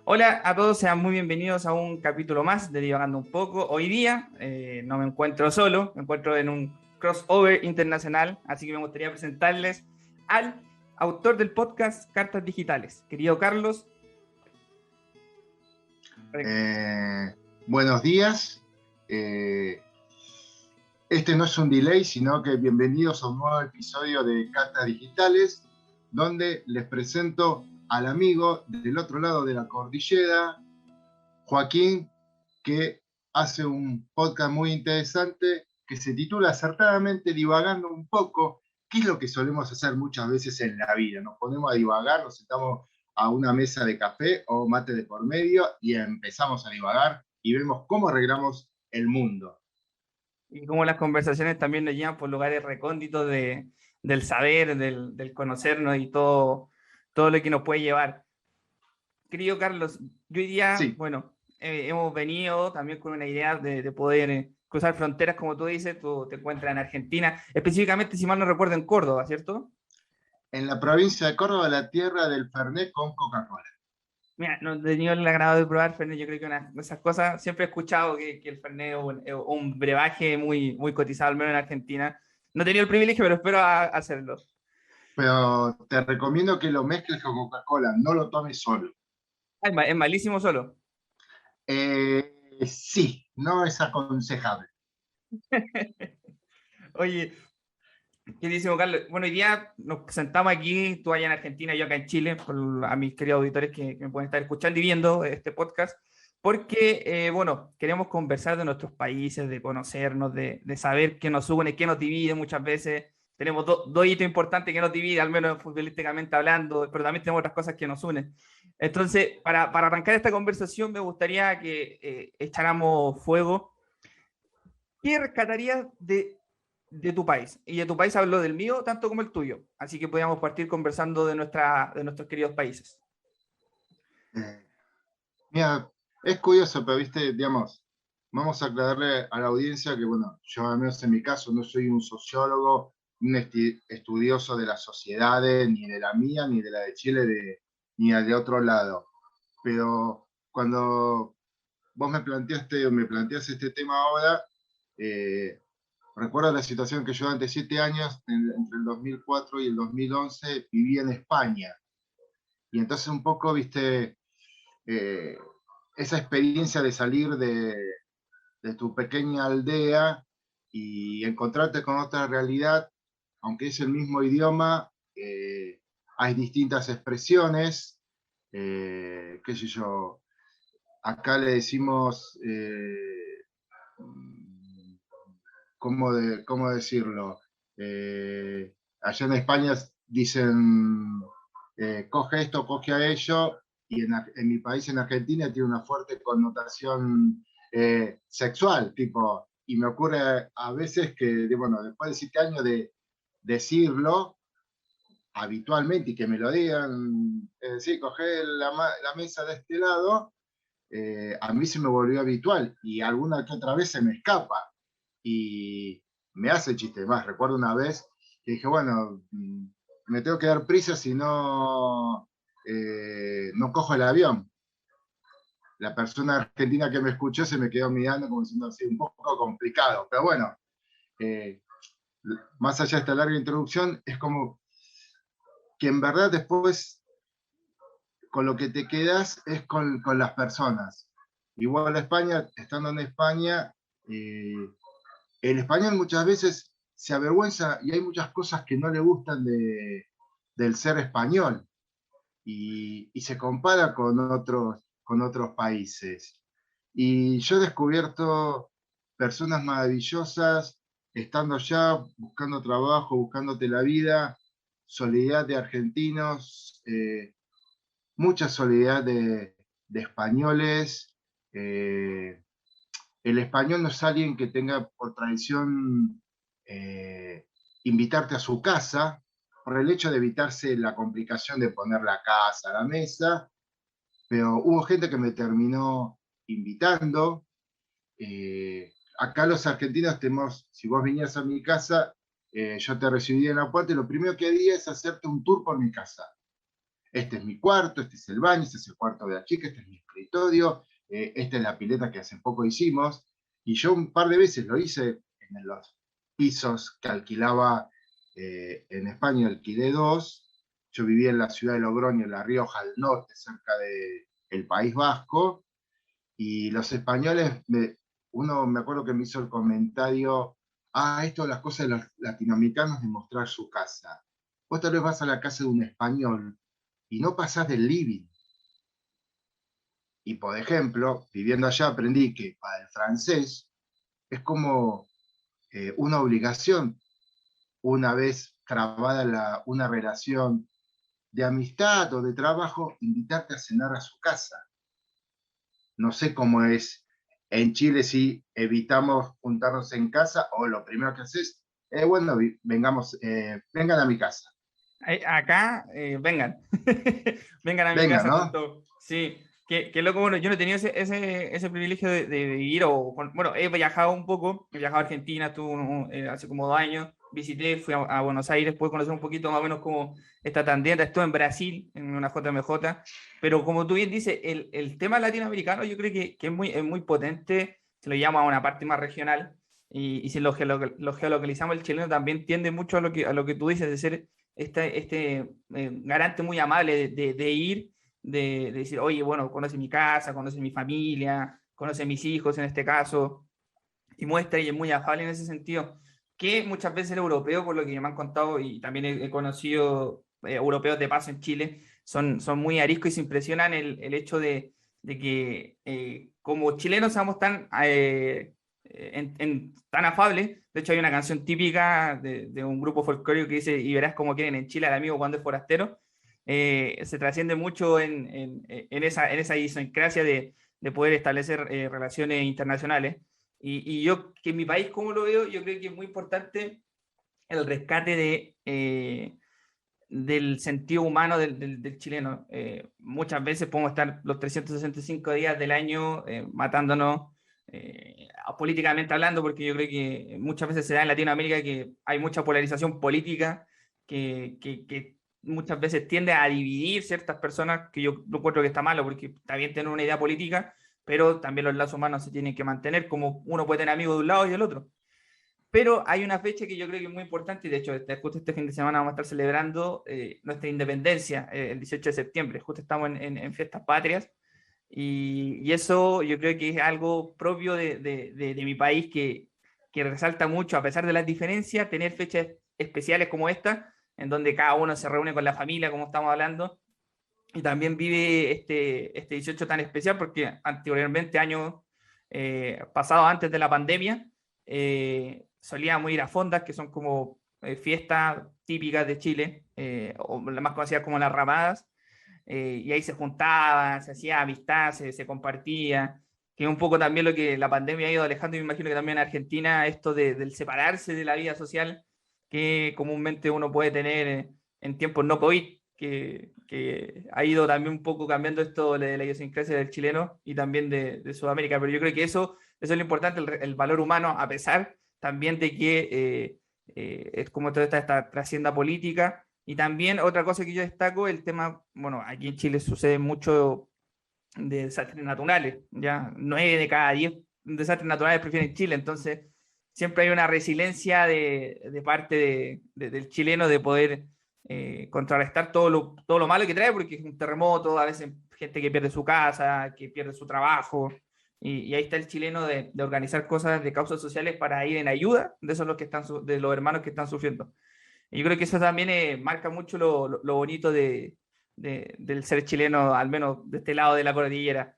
Hola a todos, sean muy bienvenidos a un capítulo más de Divagando un poco. Hoy día no me encuentro solo, me encuentro en un crossover internacional, así que me gustaría presentarles al autor del podcast Cartas Digitales, querido Carlos. Eh, Buenos días. Eh, este no es un delay, sino que bienvenidos a un nuevo episodio de Cartas Digitales, donde les presento al amigo del otro lado de la cordillera, Joaquín, que hace un podcast muy interesante que se titula acertadamente Divagando un poco, que es lo que solemos hacer muchas veces en la vida. Nos ponemos a divagar, nos sentamos a una mesa de café o mate de por medio y empezamos a divagar y vemos cómo arreglamos el mundo. Y como las conversaciones también nos llevan por lugares recónditos del saber, del conocernos y todo lo que nos puede llevar. Querido Carlos, yo hoy día, Sí, bueno, hemos venido también con una idea de poder cruzar fronteras, como tú dices, tú te encuentras en Argentina, específicamente, si mal no recuerdo, en Córdoba, ¿cierto? en la provincia de Córdoba, la tierra del Fernet con Coca-Cola. Mira, no he tenido el agrado de probar Fernet, yo creo que una de esas cosas, siempre he escuchado que el Fernet es un brebaje muy cotizado, al menos en Argentina. No he tenido el privilegio, pero espero hacerlo. Pero te recomiendo que lo mezcles con Coca-Cola, no lo tomes solo. Ah, es malísimo solo. Sí, no es aconsejable. Oye, queridísimo Carlos, bueno, hoy día nos sentamos aquí, tú allá en Argentina, yo acá en Chile, a mis queridos auditores que me pueden estar escuchando y viendo este podcast, porque, bueno, queremos conversar de nuestros países, de conocernos, de saber qué nos une, qué nos divide muchas veces. Tenemos dos hitos importantes que nos dividen, al menos futbolísticamente hablando, pero también tenemos otras cosas que nos unen. Entonces, para arrancar esta conversación, me gustaría que echáramos fuego. ¿Qué rescatarías de tu país? Y de tu país hablo del mío tanto como el tuyo. Así que podríamos partir conversando de nuestros queridos países. Eh, Mira, es curioso, pero viste, digamos, vamos a aclararle a la audiencia que, bueno, yo al menos en mi caso no soy un sociólogo, un estudioso de las sociedades, ni de la mía, ni de la de Chile, ni de otro lado. Pero cuando vos me planteaste este tema ahora, eh, recuerdo la situación que yo durante 7 años, entre el 2004 y el 2011, viví en España. Y entonces un poco, viste, eh, esa experiencia de salir de tu pequeña aldea y encontrarte con otra realidad, aunque es el mismo idioma, hay distintas expresiones, qué sé yo, acá le decimos, ¿cómo decirlo? Allá en España dicen, coge esto, coge a ello, y en mi país, en Argentina, tiene una fuerte connotación sexual, tipo, y me ocurre a veces que, bueno, después de 7 años de decirlo habitualmente y que me lo digan, es decir, coge la mesa de este lado, a mí se me volvió habitual y alguna que otra vez se me escapa y me hace chiste más. Recuerdo una vez que dije, bueno, me tengo que dar prisa si no, no cojo el avión. La persona argentina que me escuchó se me quedó mirando como diciendo así, un poco complicado, pero bueno, eh, más allá de esta larga introducción, es como que en verdad después con lo que te quedas es con las personas. Igual a España, estando en España, el español muchas veces se avergüenza y hay muchas cosas que no le gustan del ser español y se compara con otros países. Y yo he descubierto personas maravillosas estando allá, buscando trabajo, buscándote la vida, solidaridad de argentinos, mucha solidaridad de españoles. Eh, el español no es alguien que tenga por tradición eh, invitarte a su casa, por el hecho de evitarse la complicación de poner la casa a la mesa, pero hubo gente que me terminó invitando. Acá los argentinos tenemos, si vos vinieras a mi casa, yo te recibí en la puerta y lo primero que haría es hacerte un tour por mi casa. este es mi cuarto, este es el baño, este es el cuarto de la chica, este es mi escritorio, esta es la pileta que hace poco hicimos. Y yo un par de veces lo hice en los pisos que alquilaba en España, alquilé dos. Yo vivía en la ciudad de Logroño, en La Rioja, al norte, cerca del País Vasco, y los españoles, uno me acuerdo que me hizo el comentario, esto es las cosas de los latinoamericanos de mostrar su casa. Vos tal vez vas a la casa de un español y no pasás del living. Y por ejemplo, viviendo allá aprendí que para el francés es como una obligación, una vez trabada una relación de amistad o de trabajo, invitarte a cenar a su casa. No sé cómo es en Chile si evitamos juntarnos en casa o lo primero que haces es, bueno, vengan a mi casa. Acá, vengan. Vengan a mi Vengan, casa con ¿no? todo. Sí, qué loco. Bueno, yo no he tenido ese privilegio de vivir, bueno, he viajado un poco, he viajado a Argentina, estuve hace como 2 años, visité, fui a Buenos Aires, pude conocer un poquito más o menos cómo está tan dieta, estuve en Brasil, en una JMJ, pero como tú bien dices, el tema latinoamericano yo creo que es muy potente, se lo llama a una parte más regional, y si lo geolocalizamos, el chileno también tiende mucho a lo que tú dices, de ser garante muy amable de ir, de decir, oye, bueno, conoce mi casa, conoce mi familia, conoce mis hijos en este caso, y muestra y es muy afable en ese sentido, que muchas veces el europeo, por lo que me han contado, y también he conocido europeos de paso en Chile, son muy ariscos y se impresionan el hecho de que como chilenos somos tan afables. De hecho, hay una canción típica de un grupo folclórico que dice, y verás cómo quieren en Chile al amigo cuando es forastero. Se trasciende mucho en esa idiosincrasia de poder establecer relaciones internacionales. Y yo, que en mi país, como lo veo, yo creo que es muy importante el rescate del sentido humano del chileno. Muchas veces podemos estar los 365 días del año matándonos políticamente hablando, porque yo creo que muchas veces se da en Latinoamérica que hay mucha polarización política que muchas veces tiende a dividir ciertas personas, que yo no encuentro que está malo, porque está bien tener una idea política, pero también los lazos humanos se tienen que mantener, como uno puede tener amigos de un lado y del otro. Pero hay una fecha que yo creo que es muy importante, y de hecho, justo este fin de semana vamos a estar celebrando nuestra independencia, el 18 de septiembre. Justo estamos en fiestas patrias, y eso yo creo que es algo propio de mi país que resalta mucho, a pesar de las diferencias, tener fechas especiales como esta, en donde cada uno se reúne con la familia, como estamos hablando, y también vive este 18 tan especial, porque anteriormente, años pasados antes de la pandemia, solíamos ir a fondas, que son como fiestas típicas de Chile, o las más conocidas como las ramadas, y ahí se juntaban, se hacía amistad, se compartía, que es un poco también lo que la pandemia ha ido alejando, y me imagino que también en Argentina, esto del separarse de la vida social que comúnmente uno puede tener en tiempos no COVID, que ha ido también un poco cambiando esto de la idiosincrasia del chileno y también de Sudamérica. Pero yo creo que eso es lo importante, el valor humano, a pesar también de que es como toda esta trascienda política. Y también otra cosa que yo destaco, el tema, bueno, aquí en Chile sucede mucho de desastres naturales, ya 9 de cada 10 desastres naturales prefieren Chile, entonces siempre hay una resiliencia de parte del chileno de poder contrarrestar todo lo malo que trae, porque es un terremoto, a veces gente que pierde su casa, que pierde su trabajo, y ahí está el chileno de organizar cosas de causas sociales para ir en ayuda de esos los que están, de los hermanos que están sufriendo. Y yo creo que eso también marca mucho lo bonito del ser chileno, al menos de este lado de la cordillera.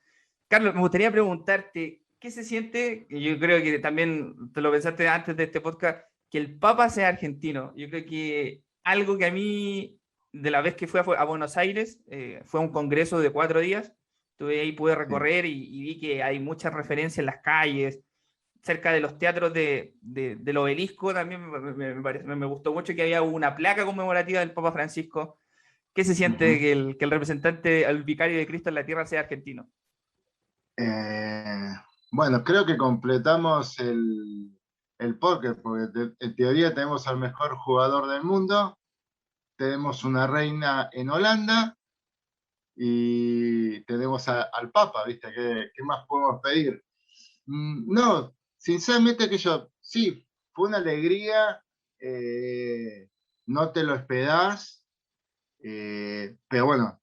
Carlos, me gustaría preguntarte, ¿qué se siente? Y yo creo que también te lo pensaste antes de este podcast, que el Papa sea argentino. Yo creo que algo que a mí, de la vez que fui a Buenos Aires, fue un congreso de 4 días, estuve ahí, pude Sí. recorrer y vi que hay muchas referencias en las calles, cerca de los teatros del obelisco. También me gustó mucho que había una placa conmemorativa del Papa Francisco. ¿Qué se siente Ujú. que el representante, el vicario de Cristo en la tierra sea argentino? Eh, bueno, creo que completamos el póker, porque en teoría tenemos al mejor jugador del mundo, tenemos una reina en Holanda y tenemos al Papa, ¿viste? ¿Qué más podemos pedir? No, sinceramente que yo, sí, fue una alegría, no te lo esperás, pero bueno,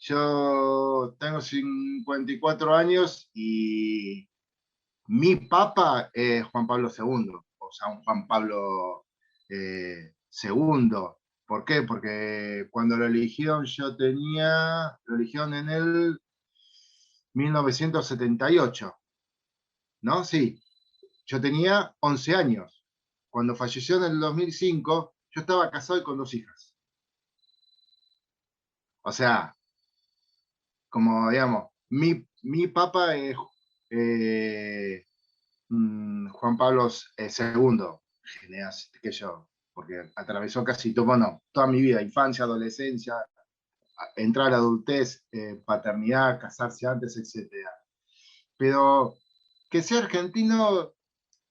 yo tengo 54 años y mi papa es Juan Pablo II, o sea, un Juan Pablo II. ¿Por qué? Porque cuando lo eligieron lo eligieron en el 1978, ¿no? Sí, yo tenía 11 años. Cuando falleció en el 2005, yo estaba casado y con 2 hijas. O sea, como digamos, mi papa es eh, Juan Pablo II, genial, que yo, porque atravesó casi todo, bueno, toda mi vida, infancia, adolescencia, entrar a la adultez, paternidad, casarse antes, etcétera. Pero que sea argentino,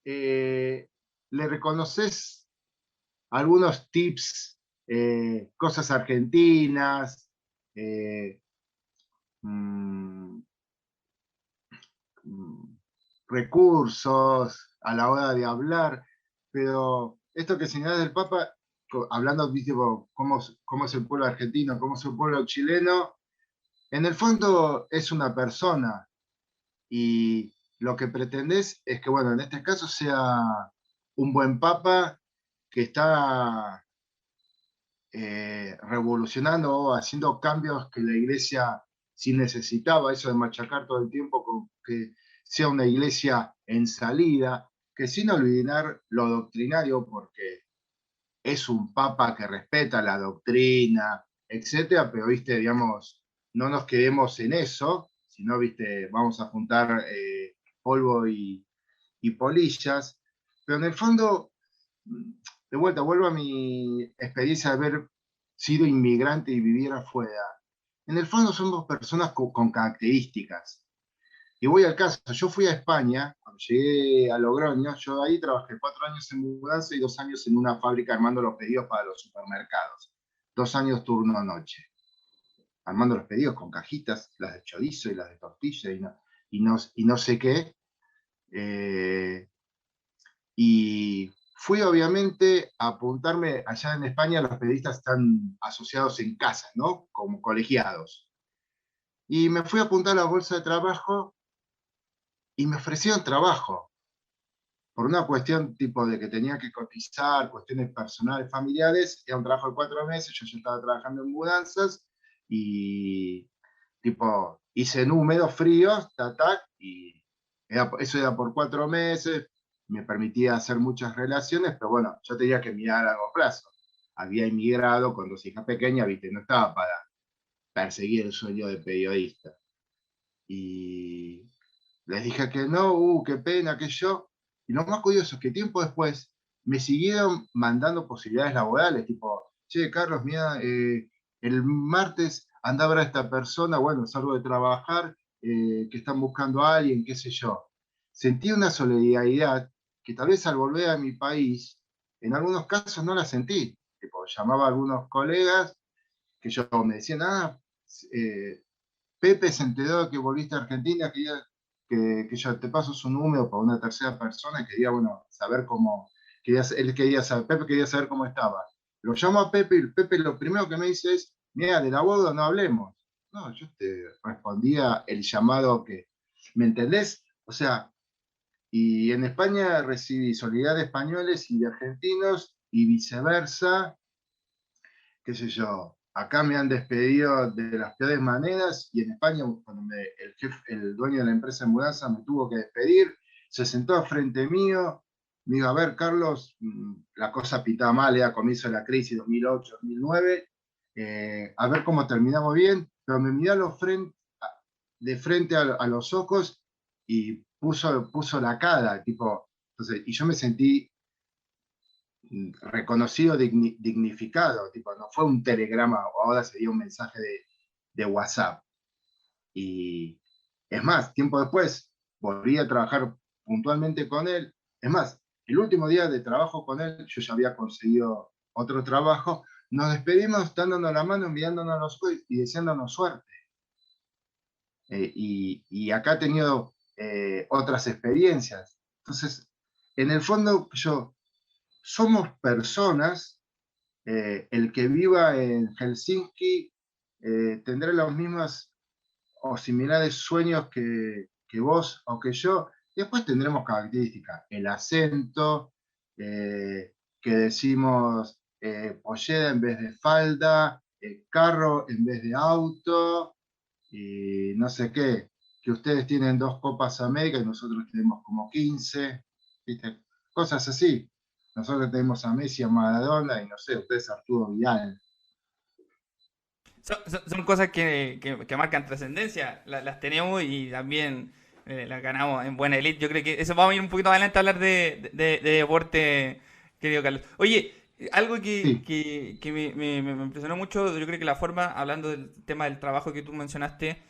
le reconoces algunos tips, cosas argentinas, eh, mm, mm, recursos a la hora de hablar, pero esto que señalas del Papa, hablando, ¿viste? Cómo es el pueblo argentino, cómo es el pueblo chileno, en el fondo es una persona y lo que pretendés es que, bueno, en este caso sea un buen Papa que está revolucionando o haciendo cambios que la iglesia sí necesitaba, eso de machacar todo el tiempo con que sea una iglesia en salida, que sin olvidar lo doctrinario, porque es un papa que respeta la doctrina, etcétera, pero viste, digamos, no nos quedemos en eso, sino, viste, vamos a juntar polvo y polillas, pero en el fondo de vuelta, vuelvo a mi experiencia de haber sido inmigrante y vivir afuera. En el fondo somos personas con características. Y voy al caso, yo fui a España, cuando llegué a Logroño, yo ahí trabajé 4 años en mudanza y 2 años en una fábrica armando los pedidos para los supermercados. 2 años turno noche, armando los pedidos con cajitas, las de chorizo y las de tortilla y no sé qué. Eh, Y fui obviamente a apuntarme, allá en España los periodistas están asociados en casa, ¿no? Como colegiados. Y me fui a apuntar a la bolsa de trabajo y me ofrecieron trabajo por una cuestión tipo de que tenía que cotizar, cuestiones personales, familiares. Era un trabajo de 4 meses, yo ya estaba trabajando en mudanzas y tipo hice números fríos, y eso era por 4 meses, me permitía hacer muchas relaciones, pero bueno, yo tenía que mirar a largo plazo. Había emigrado con 2 hijas pequeñas, viste, no estaba para perseguir el sueño de periodista. Y les dije que no, qué pena, que yo. Y lo más curioso es que tiempo después me siguieron mandando posibilidades laborales, tipo, che, Carlos, mira, el martes anda a ver a esta persona, bueno, salgo de trabajar, que están buscando a alguien, qué sé yo. Sentí una solidaridad que tal vez al volver a mi país, en algunos casos no la sentí. Tipo, llamaba a algunos colegas que yo me decían, eh, Pepe se enteró de que volviste a Argentina, que yo te paso su número para una tercera persona y quería, bueno, saber cómo, él quería saber, Pepe quería saber cómo estaba. Lo llamo a Pepe y Pepe lo primero que me dice es, mira, de la boda no hablemos. No, yo te respondía el llamado que, ¿me entendés? O sea, y en España recibí solidaridad de españoles y de argentinos y viceversa, qué sé yo, acá me han despedido de las peores maneras y en España, cuando el dueño de la empresa de mudanza me tuvo que despedir, se sentó frente mío, me dijo, a ver, Carlos, la cosa pitaba mal, era comienzo de la crisis 2008-2009, a ver cómo terminamos bien, pero me miró de frente a los ojos y puso la cara, tipo, entonces, y yo me sentí reconocido, dignificado, tipo, no fue un telegrama o ahora sería un mensaje de WhatsApp. Y es más, tiempo después volví a trabajar puntualmente con él. Es más, el último día de trabajo con él, yo ya había conseguido otro trabajo, nos despedimos dándonos la mano, enviándonos los ojos y deseándonos suerte. y acá he tenido otras experiencias. Entonces, en el fondo, somos personas, el que viva en Helsinki tendrá los mismos o similares sueños que vos o que yo. Y después tendremos características, el acento, que decimos pollera en vez de falda, carro en vez de auto, y no sé qué, que ustedes tienen 2 Copas América y nosotros tenemos como 15, ¿viste? Cosas así. Nosotros tenemos a Messi, a Maradona y no sé, ustedes a Arturo Vidal. Son cosas que marcan trascendencia, las tenemos y también las ganamos en buena elite. Yo creo que eso vamos a ir un poquito adelante a hablar de deporte, querido Carlos. Oye, algo Sí, que me impresionó mucho, yo creo que la forma, hablando del tema del trabajo que tú mencionaste,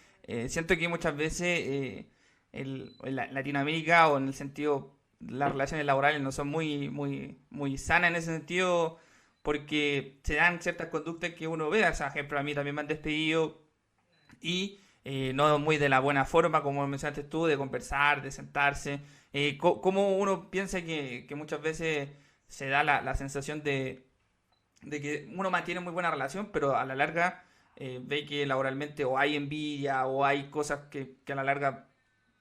siento que muchas veces en Latinoamérica o en el sentido, las relaciones laborales no son muy sanas en ese sentido porque se dan ciertas conductas que uno ve, o sea, ejemplo, a mí también me han despedido y no muy de la buena forma, como mencionaste tú, de conversar, de sentarse. ¿Cómo uno piensa que muchas veces se da la sensación de que uno mantiene muy buena relación, pero a la larga ve que laboralmente o hay envidia o hay cosas que a la larga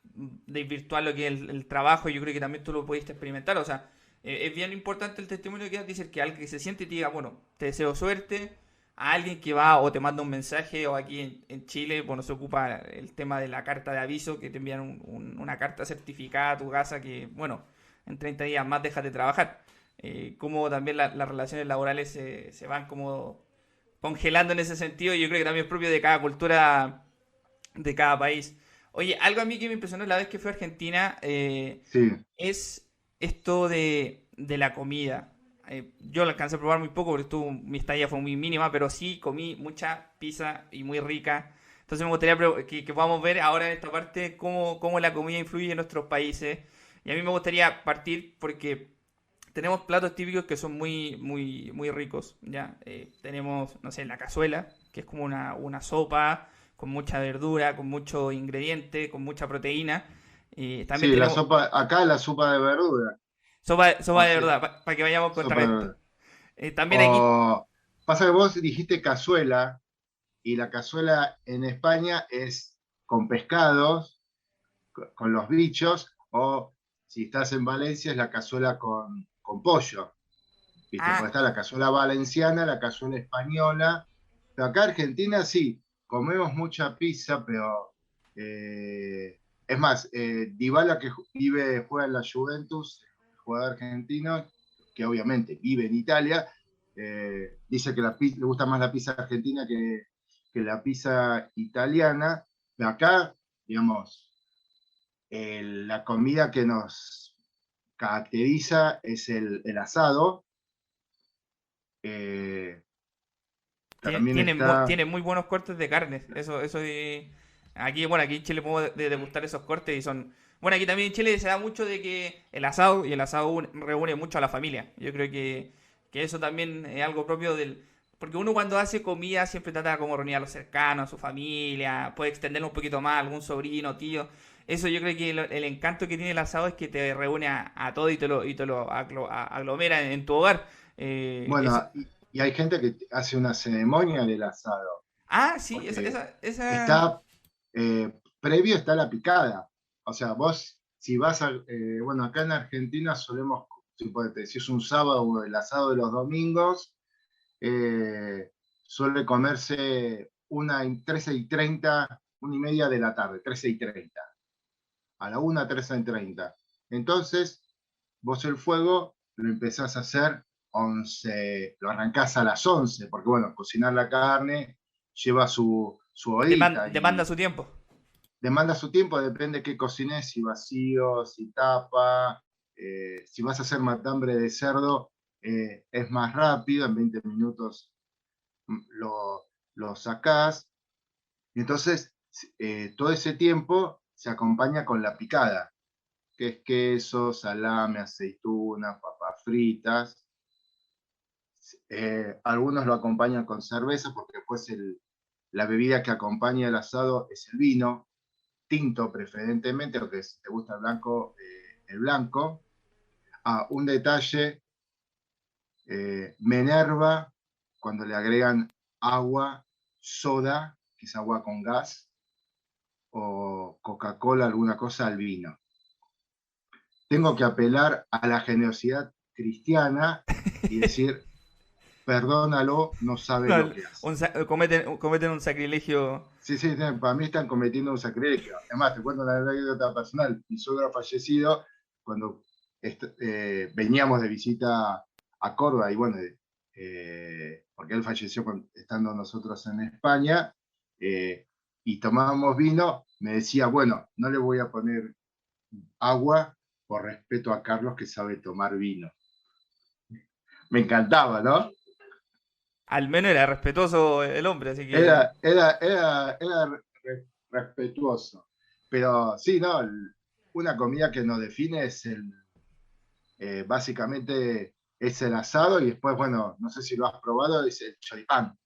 desvirtuar lo que es el trabajo? Yo creo que también tú lo pudiste experimentar. O sea, es bien importante el testimonio que das, dice que alguien que se siente y te diga, bueno, te deseo suerte, a alguien que va o te manda un mensaje, o aquí en Chile, bueno, se ocupa el tema de la carta de aviso, que te envían una carta certificada a tu casa que, bueno, en 30 días más dejas de trabajar. Como también las relaciones laborales se van como congelando en ese sentido, y yo creo que también es propio de cada cultura, de cada país. Oye, algo a mí que me impresionó la vez que fui a Argentina sí, es esto de la comida. Yo lo alcancé a probar muy poco porque mi estadía fue muy mínima, pero sí comí mucha pizza y muy rica. Entonces me gustaría que podamos ver ahora en esta parte cómo la comida influye en nuestros países. Y a mí me gustaría partir porque tenemos platos típicos que son muy ricos, ¿ya? Tenemos, no sé, la cazuela, que es como una sopa con mucha verdura, con mucho ingrediente, con mucha proteína. También sí, tenemos acá la sopa de verdura, sopa o de sea, verdad, para que vayamos sopa de contrarresta. verdura. También aquí, O pasa que vos dijiste cazuela, y la cazuela en España es con pescados, con los bichos, o si estás en Valencia es la cazuela con pollo, ¿viste? Porque ah, está la cazuela valenciana, la cazuela española, pero acá en Argentina sí, comemos mucha pizza, pero es más, Dybala que juega en la Juventus, jugador argentino, que obviamente vive en Italia, dice que le gusta más la pizza argentina que la pizza italiana, pero acá, digamos, la comida que nos caracteriza es el asado. eh, También está, tiene muy buenos cortes de carnes. Aquí, bueno, aquí en Chile podemos degustar esos cortes y son. Bueno, aquí también en Chile se da mucho de que el asado, y el asado reúne mucho a la familia. Yo creo que eso también es algo propio del. Porque uno cuando hace comida siempre trata como reunir a los cercanos, a su familia, puede extenderlo un poquito más, algún sobrino, tío. Eso yo creo que el encanto que tiene el asado es que te reúne a todo y te lo aglomera en tu hogar. Eso. bueno, y hay gente que hace una ceremonia del asado, Ah, sí, porque esa. está, previo está la picada. O sea, vos, si vas a, bueno, acá en Argentina solemos, si es un sábado, el asado de los domingos, suele comerse 13:30, 1:30 de la tarde, 13:30. A la 1, 13:30. Entonces, vos el fuego lo empezás a hacer 11, lo arrancás a las 11, porque bueno, cocinar la carne lleva su horita Demanda y su tiempo. demanda su tiempo, depende qué cocines, si vacío, si tapa, si vas a hacer matambre de cerdo, es más rápido, en 20 minutos lo sacás. Y entonces, todo ese tiempo se acompaña con la picada, que es queso, salame, aceitunas, papas fritas. Algunos lo acompañan con cerveza porque después la bebida que acompaña el asado es el vino. tinto preferentemente, o que si te gusta el blanco. Un detalle, me enerva cuando le agregan agua, soda, que es agua con gas, o Coca-Cola, alguna cosa al vino. Tengo que apelar a la generosidad cristiana y decir, perdónalo, no sabe No, lo que hace. cometen un sacrilegio. Sí, sí, para mí están cometiendo un sacrilegio. Además, te cuento una anécdota personal. Mi suegro ha fallecido cuando veníamos de visita a Córdoba, y bueno, porque él falleció estando nosotros en España, y tomábamos vino, me decía, bueno, no le voy a poner agua por respeto a Carlos que sabe tomar vino. Me encantaba, ¿no? Al menos era respetuoso el hombre, así que. Era respetuoso. Pero sí, no, una comida que nos define es básicamente es el asado, y después, bueno, no sé si lo has probado, es el choripán.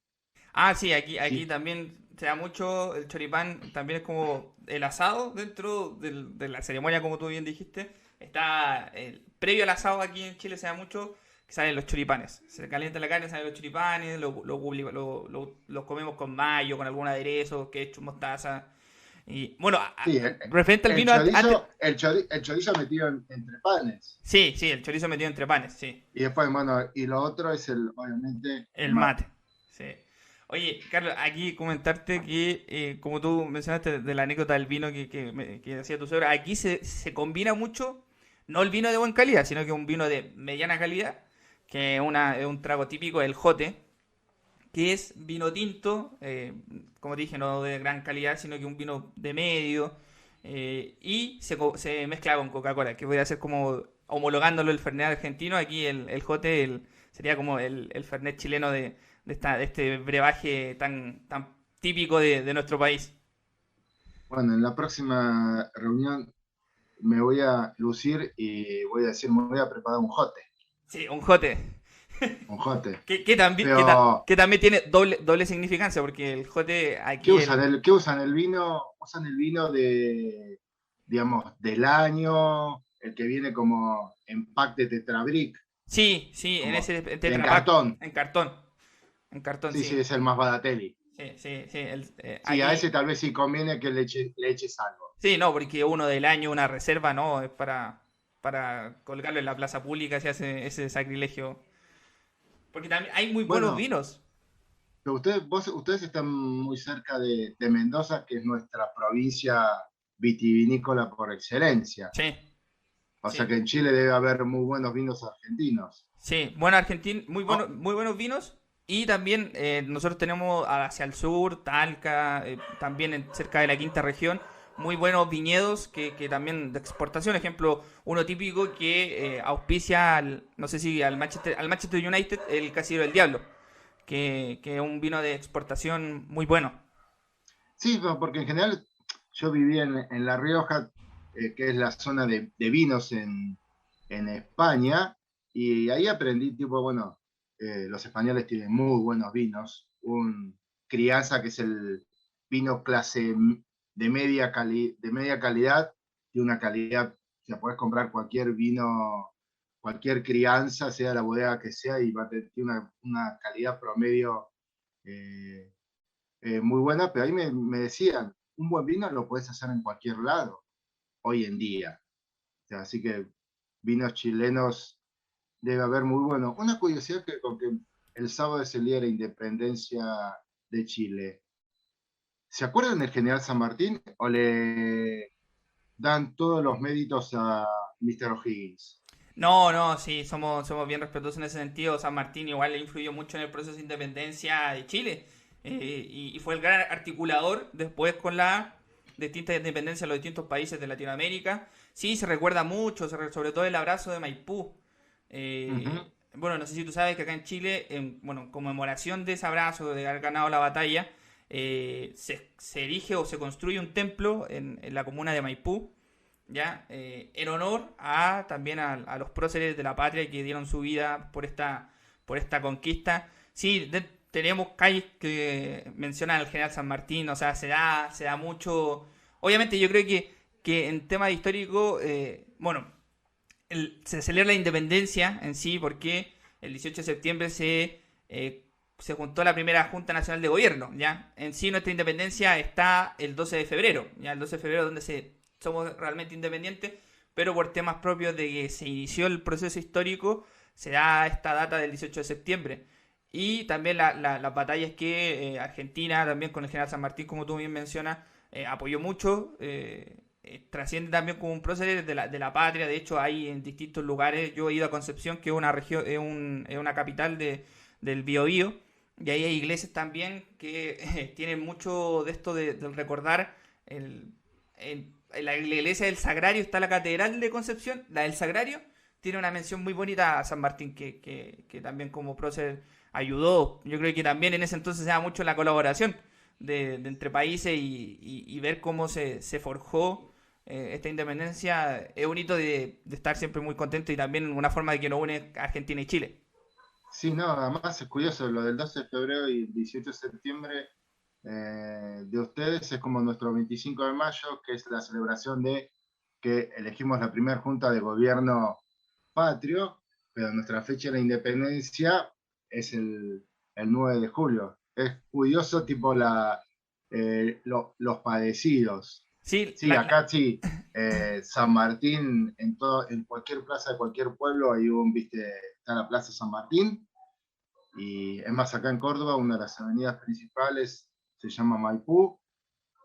Ah, sí, aquí Sí, también se da mucho el choripán, también es como el asado dentro de la ceremonia, como tú bien dijiste. Está previo al asado aquí en Chile se da mucho que salen los choripanes. Se calienta la carne, salen los choripanes, los comemos con mayo, con algún aderezo, ketchup, mostaza. Y bueno, sí, referente al el vino antes. chorizo, el chorizo metido entre panes. Sí, sí, el chorizo metido entre panes, sí. Y después, bueno, y lo otro es obviamente, el El mate. mate. Sí. Oye, Carlos, aquí comentarte que, como tú mencionaste de la anécdota del vino que hacía tu suegra, aquí se combina mucho, no el vino de buena calidad, sino que un vino de mediana calidad, que es un trago típico, el jote, que es vino tinto, como te dije, no de gran calidad, sino que un vino de medio, y se mezcla con Coca-Cola, que podría ser como homologándolo el Fernet argentino, aquí el jote sería como el Fernet chileno de este brebaje tan típico de nuestro país. Bueno, en la próxima reunión me voy a lucir y voy a decir, me voy a preparar un jote. Sí, un jote. Un jote. Que también, Pero, que también tiene doble significancia, porque el jote ¿qué aquí, usan? ¿Qué usan? El vino, usan el vino digamos, del año, el que viene como en pack de Tetrabric, sí, sí, en como ese en Tetra Pak, cartón. en cartón, Sí, sí, sí. es el más barateli. Sí, sí, sí. Sí, a ese Aquí, tal vez sí conviene que le eches algo. sí, no, porque uno del año, una reserva, no, es para colgarlo en la plaza pública, se hace ese sacrilegio. Porque también hay muy buenos Bueno, vinos. pero ustedes están muy cerca de Mendoza, que es nuestra provincia vitivinícola por excelencia. Sí, O sea sí, que en Chile debe haber muy buenos vinos argentinos. sí. Bueno, Argentina, Oh, muy buenos vinos. Y también nosotros tenemos hacia el sur, Talca, también cerca de la quinta región, muy buenos viñedos que también de exportación. Ejemplo, uno típico que auspicia, no sé si al Manchester United, el Casillero del Diablo, que es un vino de exportación muy bueno. sí, porque en general yo viví en La Rioja, que es la zona de vinos en España, y ahí aprendí, tipo, bueno, los españoles tienen muy buenos vinos. Un Crianza, que es el vino clase de media calidad, y una calidad, o sea, puedes comprar cualquier vino, cualquier crianza, sea la bodega que sea, y va a tener una calidad promedio eh, muy buena, pero ahí me decían, un buen vino lo puedes hacer en cualquier lado, hoy en día. O sea, así que vinos chilenos debe haber muy buenos. Una curiosidad, que con que el sábado es el día de la independencia de Chile. ¿Se acuerdan del general San Martín o le dan todos los méritos a Mr. O'Higgins? No, no, sí, somos bien respetuosos en ese sentido. San Martín igual le influyó mucho en el proceso de independencia de Chile. Y fue el gran articulador después con la distinta independencia de los distintos países de Latinoamérica. Sí, se recuerda mucho, sobre todo el abrazo de Maipú. Ujú. Bueno, no sé si tú sabes que acá en Chile, en conmemoración de ese abrazo, de haber ganado la batalla, se erige o se construye un templo en la comuna de Maipú, ¿ya? En honor también a los próceres de la patria que dieron su vida por esta conquista. Sí, tenemos calles que mencionan al general San Martín, o sea, se da mucho Obviamente yo creo que en tema histórico, bueno, se celebra la independencia en sí porque el 18 de septiembre se juntó la primera Junta Nacional de Gobierno, ¿ya? En sí nuestra independencia está el 12 de febrero, ¿ya? El 12 de febrero donde somos realmente independientes, pero por temas propios de que se inició el proceso histórico, se da esta data del 18 de septiembre. Y también las batallas que Argentina, también con el general San Martín, como tú bien mencionas, apoyó mucho. Trasciende también como un prócer de la patria. De hecho, hay en distintos lugares. Yo he ido a Concepción, que es una región, es una capital del Biobío. Y ahí hay iglesias también que tienen mucho de esto del recordar. En la iglesia del Sagrario está la Catedral de Concepción, la del Sagrario. Tiene una mención muy bonita a San Martín, que también como prócer ayudó. Yo creo que también en ese entonces se da mucho la colaboración de entre países y ver cómo se forjó esta independencia. Es un hito de estar siempre muy contento y también una forma de que nos une Argentina y Chile. Sí, no, además es curioso, lo del 12 de febrero y el 18 de septiembre de ustedes es como nuestro 25 de mayo, que es la celebración de que elegimos la primera junta de gobierno patrio, pero nuestra fecha de la independencia es el 9 de julio. Es curioso, tipo los padecidos. Sí, Sí, acá sí, San Martín, en cualquier plaza de cualquier pueblo hay viste, está la Plaza San Martín, y es más, acá en Córdoba, una de las avenidas principales se llama Maipú,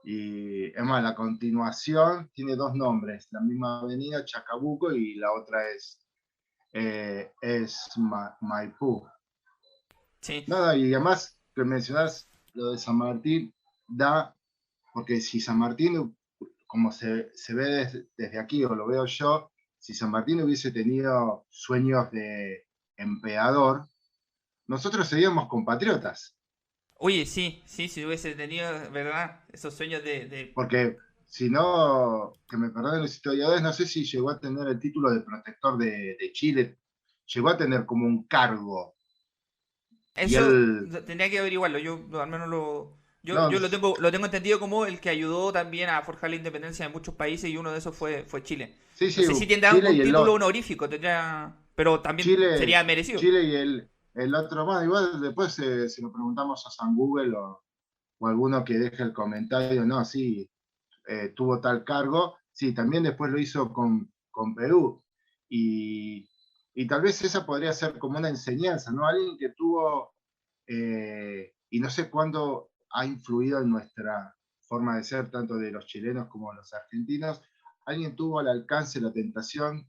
y es más, la continuación tiene dos nombres, la misma avenida, Chacabuco, y la otra es Maipú. sí. Nada, y además que mencionás lo de San Martín, da, porque si San Martín, como se ve desde aquí, o lo veo yo, si San Martín hubiese tenido sueños de emperador, nosotros seríamos compatriotas, Oye, sí, sí, si hubiese tenido, ¿verdad? Esos sueños porque si no, que me perdonen los historiadores, no sé si llegó a tener el título de protector de Chile, llegó a tener como un cargo, y Eso él, tendría que averiguarlo. Yo al menos no, yo lo tengo entendido como el que ayudó también a forjar la independencia de muchos países y uno de esos fue Chile. sí, No sí, sé si tendrá Chile algún y título honorífico, pero también Chile, sería merecido. Chile y el otro más, igual después se lo preguntamos a San Google o alguno que deje el comentario, no, sí, tuvo tal cargo, sí, también después lo hizo con Perú. Y, y tal vez esa podría ser como una enseñanza, ¿no? Alguien que tuvo, y no sé cuándo ha influido en nuestra forma de ser, tanto de los chilenos como de los argentinos, alguien tuvo al alcance la tentación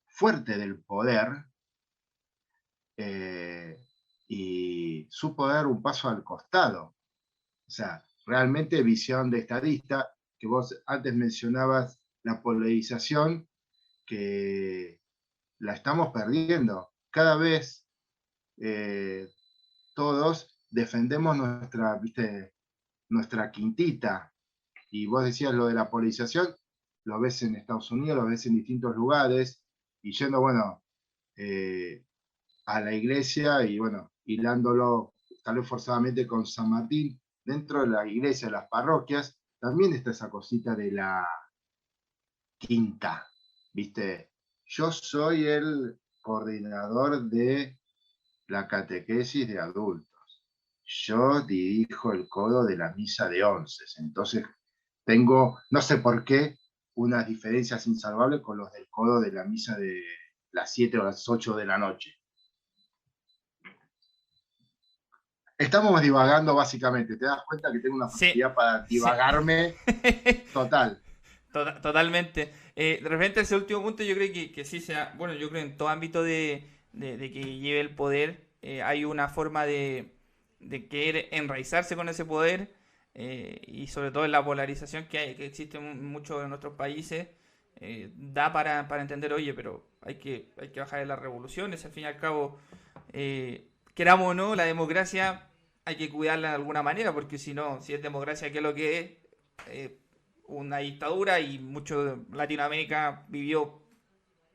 fuerte del poder, eh, y supo dar un paso al costado. O sea, realmente visión de estadista, que vos antes mencionabas la polarización, que la estamos perdiendo. Cada vez eh, todos defendemos ¿viste? Nuestra quintita. Y vos decías lo de la polarización, lo ves en Estados Unidos, lo ves en distintos lugares, y yendo, bueno, eh, a la iglesia y bueno, hilándolo tal vez forzadamente con San Martín, dentro de la iglesia, las parroquias, también está esa cosita de la quinta, ¿viste? Yo soy el coordinador de la catequesis de adultos. Yo dirijo el codo de la misa de once. Entonces tengo, no sé por qué, unas diferencias insalvables con los del codo de la misa de las 7 o las 8 de la noche. Estamos divagando básicamente. Te das cuenta que tengo una Sí, facilidad para sí. divagarme total. Totalmente. De repente ese último punto yo creo que sí sea, bueno, yo creo en todo ámbito de que lleve el poder, hay una forma de querer enraizarse con ese poder y sobre todo en la polarización que existe mucho en nuestros países, da para entender, oye, pero hay que bajar de las revoluciones, al fin y al cabo, queramos o no, la democracia hay que cuidarla de alguna manera, porque si no, si es democracia, ¿qué es lo que es? Una dictadura y mucho Latinoamérica vivió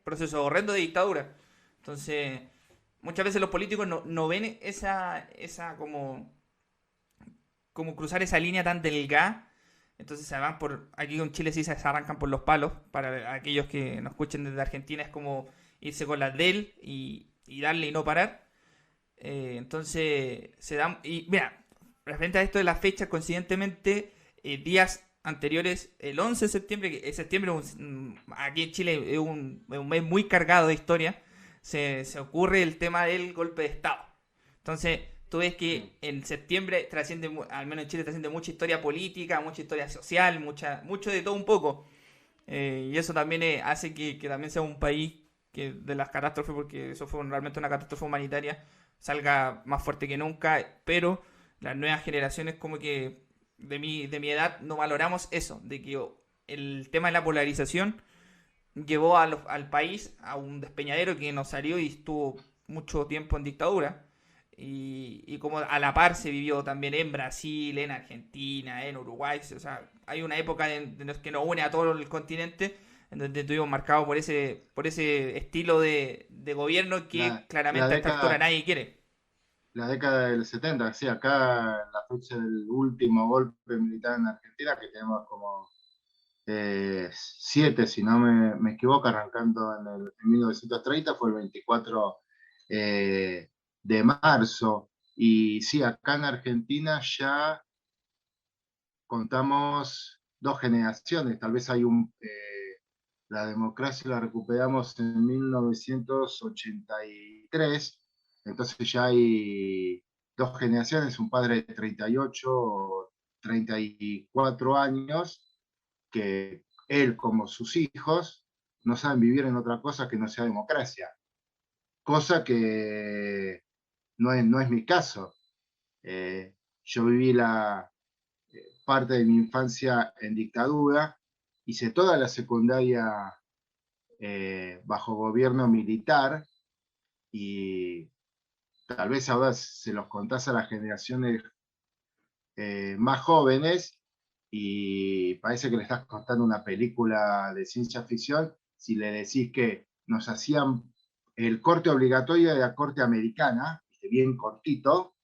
procesos horrendos de dictadura. Entonces, muchas veces los políticos no ven esa como cruzar esa línea tan delgada Entonces se van aquí en Chile sí se arrancan por los palos, para aquellos que nos escuchen desde Argentina es como irse con las de él y darle y no parar. Entonces se dan, y mira, referente a esto de las fechas, coincidentemente, días anteriores, el 11 de septiembre, que septiembre aquí en Chile es un mes muy cargado de historia, se ocurre el tema del golpe de Estado. Entonces, tú ves que en septiembre trasciende, al menos en Chile, trasciende mucha historia política, mucha historia social, mucho de todo un poco. Y eso también hace que también sea un país que de las catástrofes, porque eso fue realmente una catástrofe humanitaria, salga más fuerte que nunca, pero las nuevas generaciones como que de mi edad no valoramos eso, de que el tema de la polarización llevó al país a un despeñadero que nos salió y estuvo mucho tiempo en dictadura. Y como a la par se vivió también en Brasil, en Argentina, en Uruguay. O sea, hay una época que nos une a todo el continente en donde estuvimos marcados por ese estilo de gobierno que La claramente a esta altura década, nadie quiere. la década del 70, sí, acá en la fecha del último golpe militar en Argentina, que tenemos como 7, si no me equivoco, arrancando en 1930, fue el 24 de marzo. Y sí, acá en Argentina ya contamos 2 generaciones, tal vez la democracia la recuperamos en 1983, entonces ya hay 2 generaciones, un padre de 38 o 34 años, que él como sus hijos no saben vivir en otra cosa que no sea democracia, cosa que no es mi caso. Yo viví la parte de mi infancia en dictadura, hice toda la secundaria bajo gobierno militar y tal vez ahora se los contás a las generaciones más jóvenes y parece que le estás contando una película de ciencia ficción si le decís que nos hacían el corte obligatorio de la corte americana, bien cortito,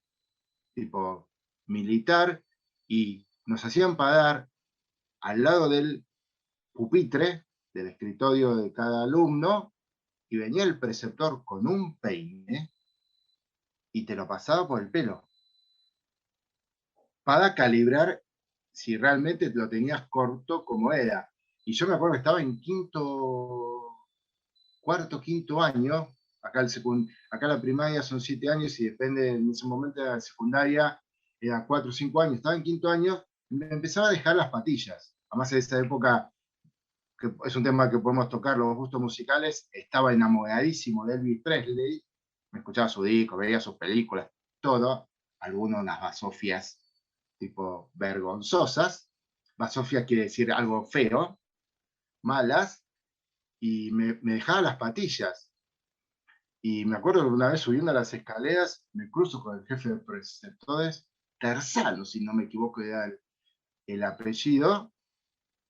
tipo militar, y nos hacían pagar al lado del pupitre, del escritorio de cada alumno, y venía el preceptor con un peine y te lo pasaba por el pelo para calibrar si realmente lo tenías corto como era. Y yo me acuerdo que estaba en cuarto, quinto año, acá la primaria son 7 años y depende, en ese momento de la secundaria era 4 o 5 años, estaba en quinto año y me empezaba a dejar las patillas. Además en esa época, que es un tema que podemos tocar, los gustos musicales, estaba enamoradísimo de Elvis Presley, me escuchaba su disco, veía sus películas, todo, algunos unas basofias tipo vergonzosas. Basofia quiere decir algo feo, malas, y me dejaba las patillas. Y me acuerdo que una vez subiendo a las escaleras, me cruzo con el jefe de preceptores, Terzano, si no me equivoco, era el apellido,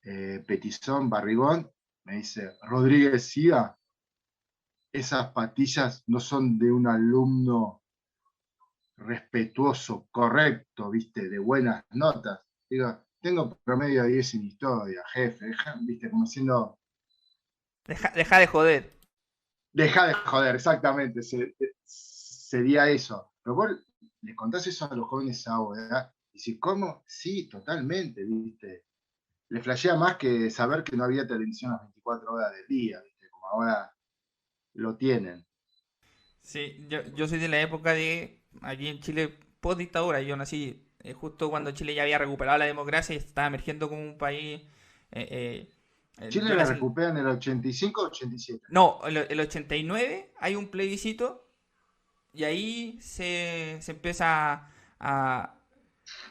petizón, barrigón, me dice, Rodríguez Siga, esas patillas no son de un alumno respetuoso, correcto, viste, de buenas notas. Digo, tengo promedio de 10 en historia, jefe, viste, como siendo, Deja de joder. deja de joder, exactamente, sería eso. Pero vos le contás eso a los jóvenes ahora, y si, ¿cómo? Sí, totalmente, viste. Le flashea más que saber que no había televisión las 24 horas del día, viste, como ahora lo tienen. Sí, yo soy de la época de aquí en Chile post dictadura. Yo nací justo cuando Chile ya había recuperado la democracia y estaba emergiendo como un país. Chile Yo la nací. recupera en el 85-87. No, el 89 hay un plebiscito y ahí se empieza a.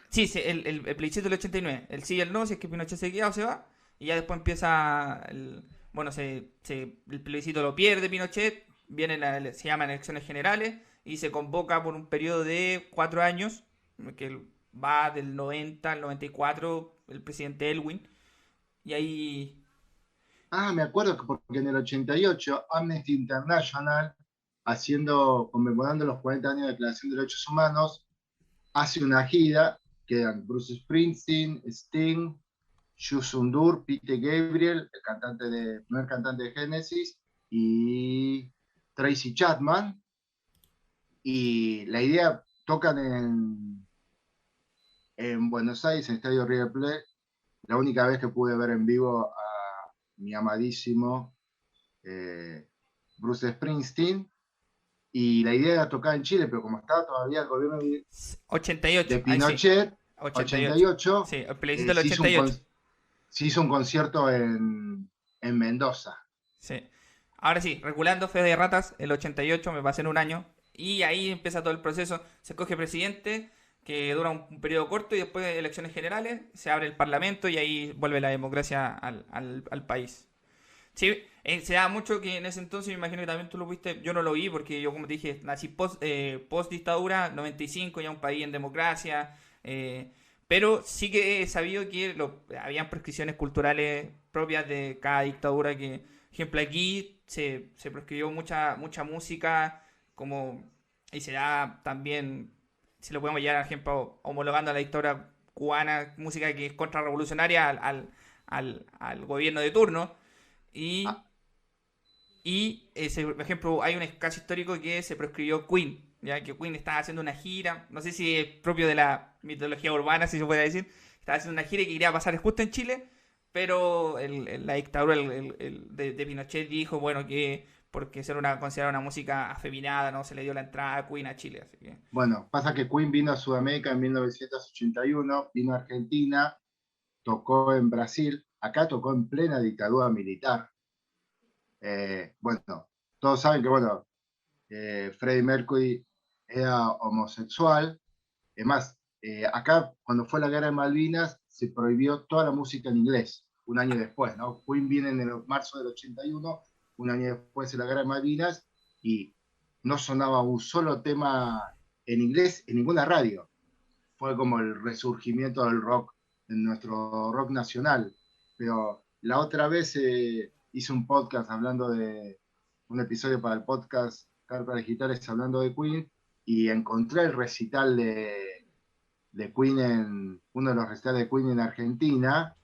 Sí, el plebiscito del 89. El sí y el no, si es que Pinochet se queda o se va. Y ya después empieza. Bueno, el plebiscito lo pierde Pinochet. Se llaman elecciones generales. Y se convoca por un periodo de 4 años. Que va del 90 al 94. El presidente Elwin. Y ahí. Ah, me acuerdo que porque en el 88 Amnesty International, conmemorando los 40 años de Declaración de Derechos Humanos, hace una gira que eran Bruce Springsteen, Sting, Yusundur, Pete Gabriel, primer cantante de Genesis, y Tracy Chapman. Y la idea, tocan en Buenos Aires, en Estadio River Plate. La única vez que pude ver en vivo a mi amadísimo Bruce Springsteen. Y la idea era tocar en Chile, pero como estaba todavía el gobierno de 88, ahí sí. Pinochet, 88. 88, Sí, el plebiscito del se hizo 88. se hizo un concierto en Mendoza. Sí. Ahora sí, regulando Fe de Ratas, el 88 me pasé en un año. Y ahí empieza todo el proceso. Se escoge presidente, que dura un periodo corto, y después de elecciones generales, se abre el parlamento y ahí vuelve la democracia al país. Sí, se da mucho que en ese entonces, me imagino que también tú lo viste, yo no lo vi porque yo, como te dije, nací post dictadura, 95, ya un país en democracia, pero sí que he sabido que habían prescripciones culturales propias de cada dictadura, que, ejemplo, aquí se prescribió mucha música, como, y se da también, si lo podemos llevar, por ejemplo, homologando a la dictadura cubana, música que es contrarrevolucionaria al gobierno de turno. Ah, Y, por ejemplo, hay un caso histórico que se proscribió Queen, ya que Queen estaba haciendo una gira, no sé si es propio de la mitología urbana, si se puede decir, estaba haciendo una gira y que quería pasar justo en Chile, pero la dictadura de Pinochet dijo, bueno, que porque considerada una música afeminada, no se le dio la entrada a Queen a Chile, así que... bueno, pasa que Queen vino a Sudamérica en 1981, vino a Argentina, tocó en Brasil, acá tocó en plena dictadura militar. Bueno, todos saben que, bueno, Freddie Mercury era homosexual. Es más, acá cuando fue la guerra de Malvinas se prohibió toda la música en inglés, un año después, ¿no? Queen viene en el marzo del 81, un año después de la guerra de Malvinas, y no sonaba un solo tema en inglés en ninguna radio. Fue como el resurgimiento del rock, en nuestro rock nacional. Pero la otra vez hice un podcast hablando de un episodio para el podcast Cartas Digitales hablando de Queen, y encontré el recital de Queen uno de los recitales de Queen en Argentina,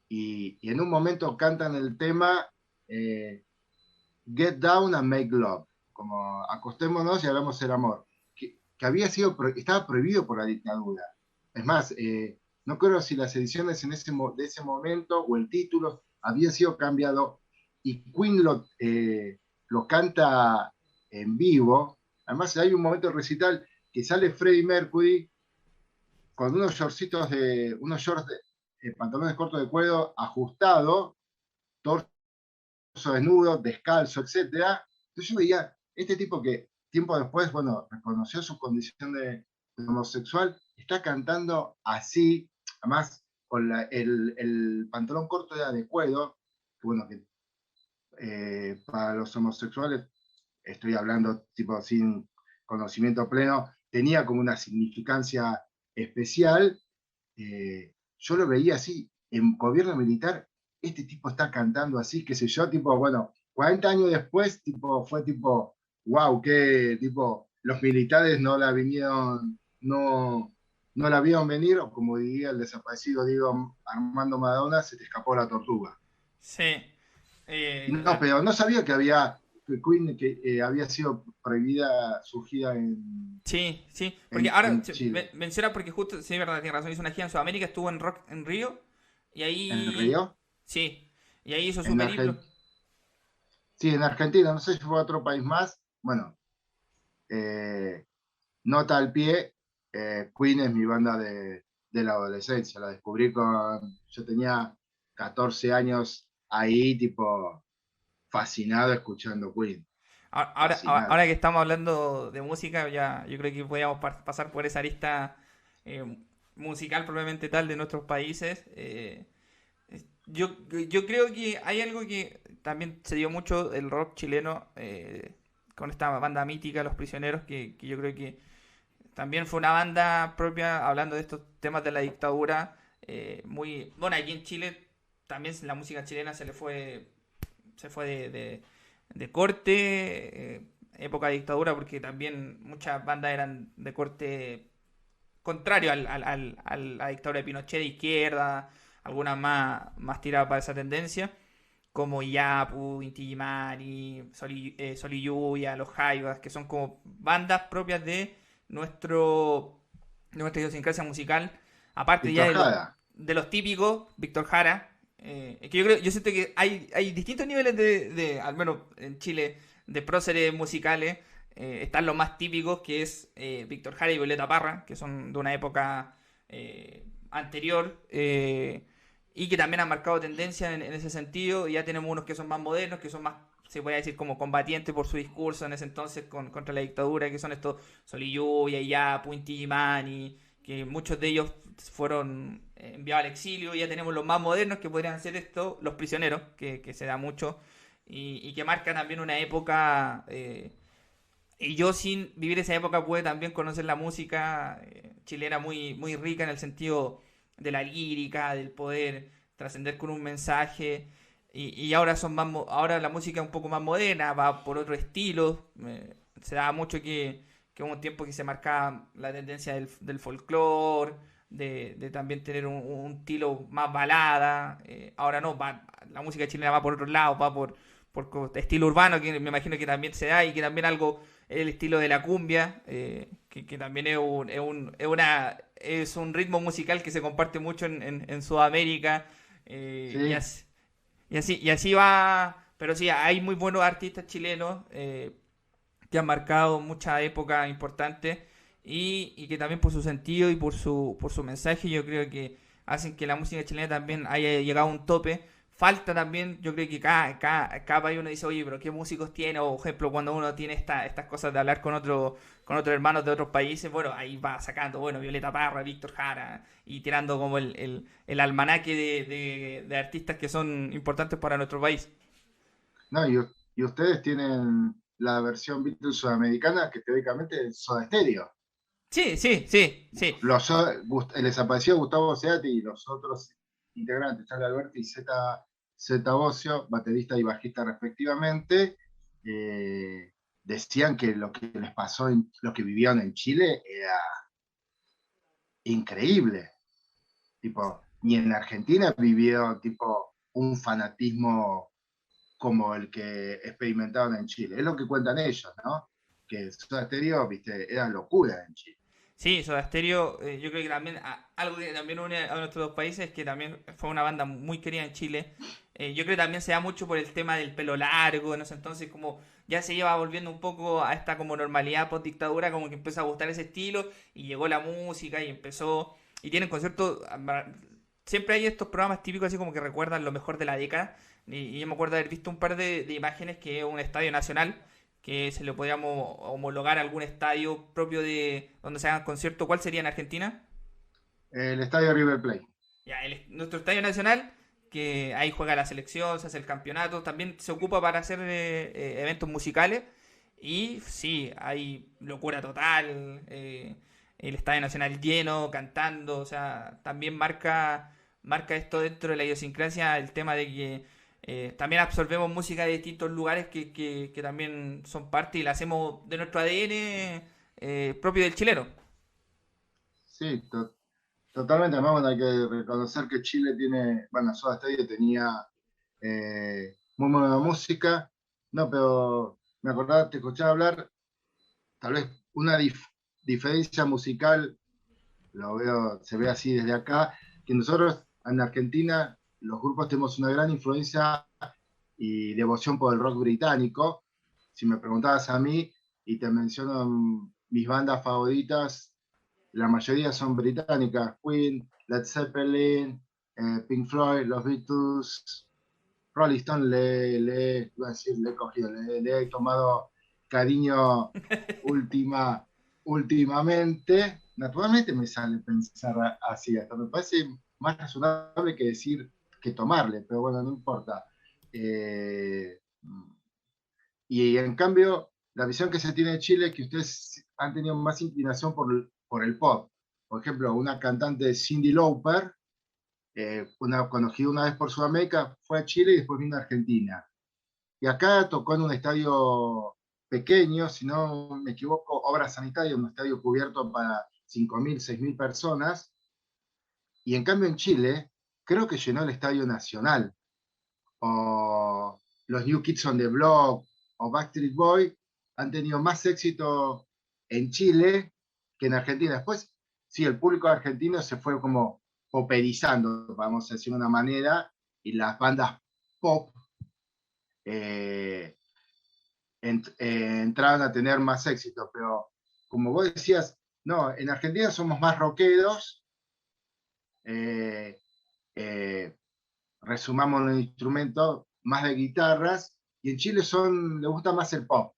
y en un momento cantan el tema Get Down and Make Love, como acostémonos y hagamos el amor, que había sido, estaba prohibido por la dictadura. Es más, no creo si las ediciones de ese momento o el título había sido cambiado, y Queen lo canta en vivo. Además, hay un momento recital que sale Freddie Mercury con unos shorts pantalones cortos de cuero ajustado, torso desnudo, descalzo, etcétera. Entonces yo veía, este tipo que tiempo después, bueno, reconoció su condición de homosexual, está cantando así, además con el pantalón corto era de cuero, que bueno, que para los homosexuales, estoy hablando tipo sin conocimiento pleno, tenía como una significancia especial. Yo lo veía así, en gobierno militar, este tipo está cantando así, qué sé yo, tipo, bueno, 40 años después, tipo, fue tipo, wow, qué, tipo, los militares no la vinieron, no la vieron venir, o como diría el desaparecido Diego Armando Maradona, se te escapó la tortuga. Sí, No, pero no sabía que Queen había sido prohibida su gira sí, sí, porque ahora en Chile. menciona porque justo, sí, verdad, tiene razón, hizo una gira en Sudamérica, estuvo en Rock en Río, y ¿En ahí, Río? sí, y ahí hizo su En periplo. Argentina. Sí, en Argentina, no sé si fue a otro país más. Bueno, eh, nota al pie, Queen es mi banda de la adolescencia. La descubrí yo tenía 14 años ahí, tipo, fascinado escuchando Queen. Ahora Fascinado. que estamos hablando de música, ya yo creo que podríamos pasar por esa lista musical propiamente tal de nuestros países. Yo creo que hay algo que también se dio mucho el rock chileno con esta banda mítica, Los Prisioneros, que yo creo que también fue una banda propia hablando de estos temas de la dictadura. Muy bueno, aquí en Chile también la música chilena se fue de corte, época de dictadura, porque también muchas bandas eran de corte contrario a la dictadura de Pinochet de izquierda, algunas más tiradas para esa tendencia, como Yapu, Inti Illimani, Sol y Lluvia, Los Jaivas, que son como bandas propias de nuestra idiosincrasia musical, aparte ya Víctor Jara. de los típicos, Víctor Jara. Que yo siento que hay distintos niveles al menos en Chile, de próceres musicales. Están los más típicos, que es Víctor Jara y Violeta Parra, que son de una época anterior, y que también han marcado tendencia en ese sentido. Y ya tenemos unos que son más modernos, que son más, se puede decir, como combatientes por su discurso en ese entonces contra la dictadura, que son estos Sol y Lluvia, Yapu, Inti Illimani, que muchos de ellos fueron enviados al exilio. Y ya tenemos los más modernos, que podrían ser estos, Los Prisioneros, que se da mucho, y que marca también una época. Y yo, sin vivir esa época, pude también conocer la música chilena muy rica en el sentido de la lírica, del poder trascender con un mensaje. Y ahora ahora la música es un poco más moderna, va por otro estilo. Se da mucho que hubo un tiempo que se marcaba la tendencia del folclore, de también tener un estilo más balada. Ahora no, la música chilena va por otro lado, va por estilo urbano, que me imagino que también se da, y que también algo el estilo de la cumbia, que también es un ritmo musical que se comparte mucho en Sudamérica, y Sí, así, y así va. Pero sí, hay muy buenos artistas chilenos que han marcado mucha época importante, y que también por su sentido y por su mensaje, yo creo que hacen que la música chilena también haya llegado a un tope. Falta también, yo creo que cada país uno dice, oye, pero ¿qué músicos tiene? O, por ejemplo, cuando uno tiene estas cosas de hablar con otros hermanos de otros países, bueno, ahí va sacando, bueno, Violeta Parra, Víctor Jara, y tirando como el almanaque de artistas que son importantes para nuestro país. no, y ustedes tienen la versión Beatles sudamericana que teóricamente es Soda Stereo. Sí, sí, sí, sí. El desaparecido Gustavo Cerati y los otros integrantes, Charlie Alberti y Zeta Bosio, baterista y bajista respectivamente, eh, decían que lo que les pasó, lo que vivieron en Chile era increíble. Tipo, ni en Argentina vivieron tipo un fanatismo como el que experimentaron en Chile. Es lo que cuentan ellos, ¿no? Que Soda Stereo, viste, era locura en Chile. Sí, Soda Stereo, yo creo que también algo que también une a nuestros dos países es que también fue una banda muy querida en Chile. Yo creo que también se da mucho por el tema del pelo largo, en ese entonces como ya se iba volviendo un poco a esta como normalidad post dictadura, como que empezó a gustar ese estilo, y llegó la música y empezó, y tienen conciertos, siempre hay estos programas típicos así como que recuerdan lo mejor de la década, y yo me acuerdo de haber visto un par de imágenes que es un estadio nacional, que se le podríamos homologar a algún estadio propio de donde se hagan conciertos. ¿Cuál sería en Argentina? El estadio River Plate. Ya, nuestro estadio nacional, que ahí juega la selección, se hace el campeonato, también se ocupa para hacer eventos musicales. Y sí, hay locura total, el estadio nacional lleno, cantando, o sea, también marca esto dentro de la idiosincrasia, el tema de que también absorbemos música de distintos lugares que también son parte, y la hacemos de nuestro ADN propio del chileno. Sí, totalmente. Además, bueno, hay que reconocer que Chile tiene, bueno, Soda Stereo tenía muy buena música. No, pero me acordaba, te escuchaba hablar, tal vez una diferencia musical, lo veo, se ve así desde acá, que nosotros en Argentina, los grupos tenemos una gran influencia y devoción por el rock británico. Si me preguntabas a mí y te menciono mis bandas favoritas, la mayoría son británicas: Queen, Led Zeppelin, Pink Floyd, los Beatles, Rolling Stone. Iba a decir, le he cogido, le he tomado cariño última, últimamente. Naturalmente me sale pensar así, hasta me parece más razonable que decir que tomarle, pero bueno, no importa. Eh, y en cambio, la visión que se tiene de Chile es que ustedes han tenido más inclinación por el pop. Por ejemplo, una cantante, Cyndi Lauper, conocida una vez por Sudamérica, fue a Chile y después vino a Argentina. Y acá tocó en un estadio pequeño, si no me equivoco, Obra Sanitaria, un estadio cubierto para 5.000, 6.000 personas. Y en cambio en Chile, creo que llenó el Estadio Nacional, o los New Kids on the Block, o Backstreet Boy, han tenido más éxito en Chile que en Argentina. Después, sí, el público argentino se fue como poperizando, vamos a decir de una manera, y las bandas pop eh, entraron a tener más éxito, pero como vos decías, no, en Argentina somos más rockeros, eh, eh, resumamos los instrumentos, más de guitarras, y en Chile le gusta más el pop,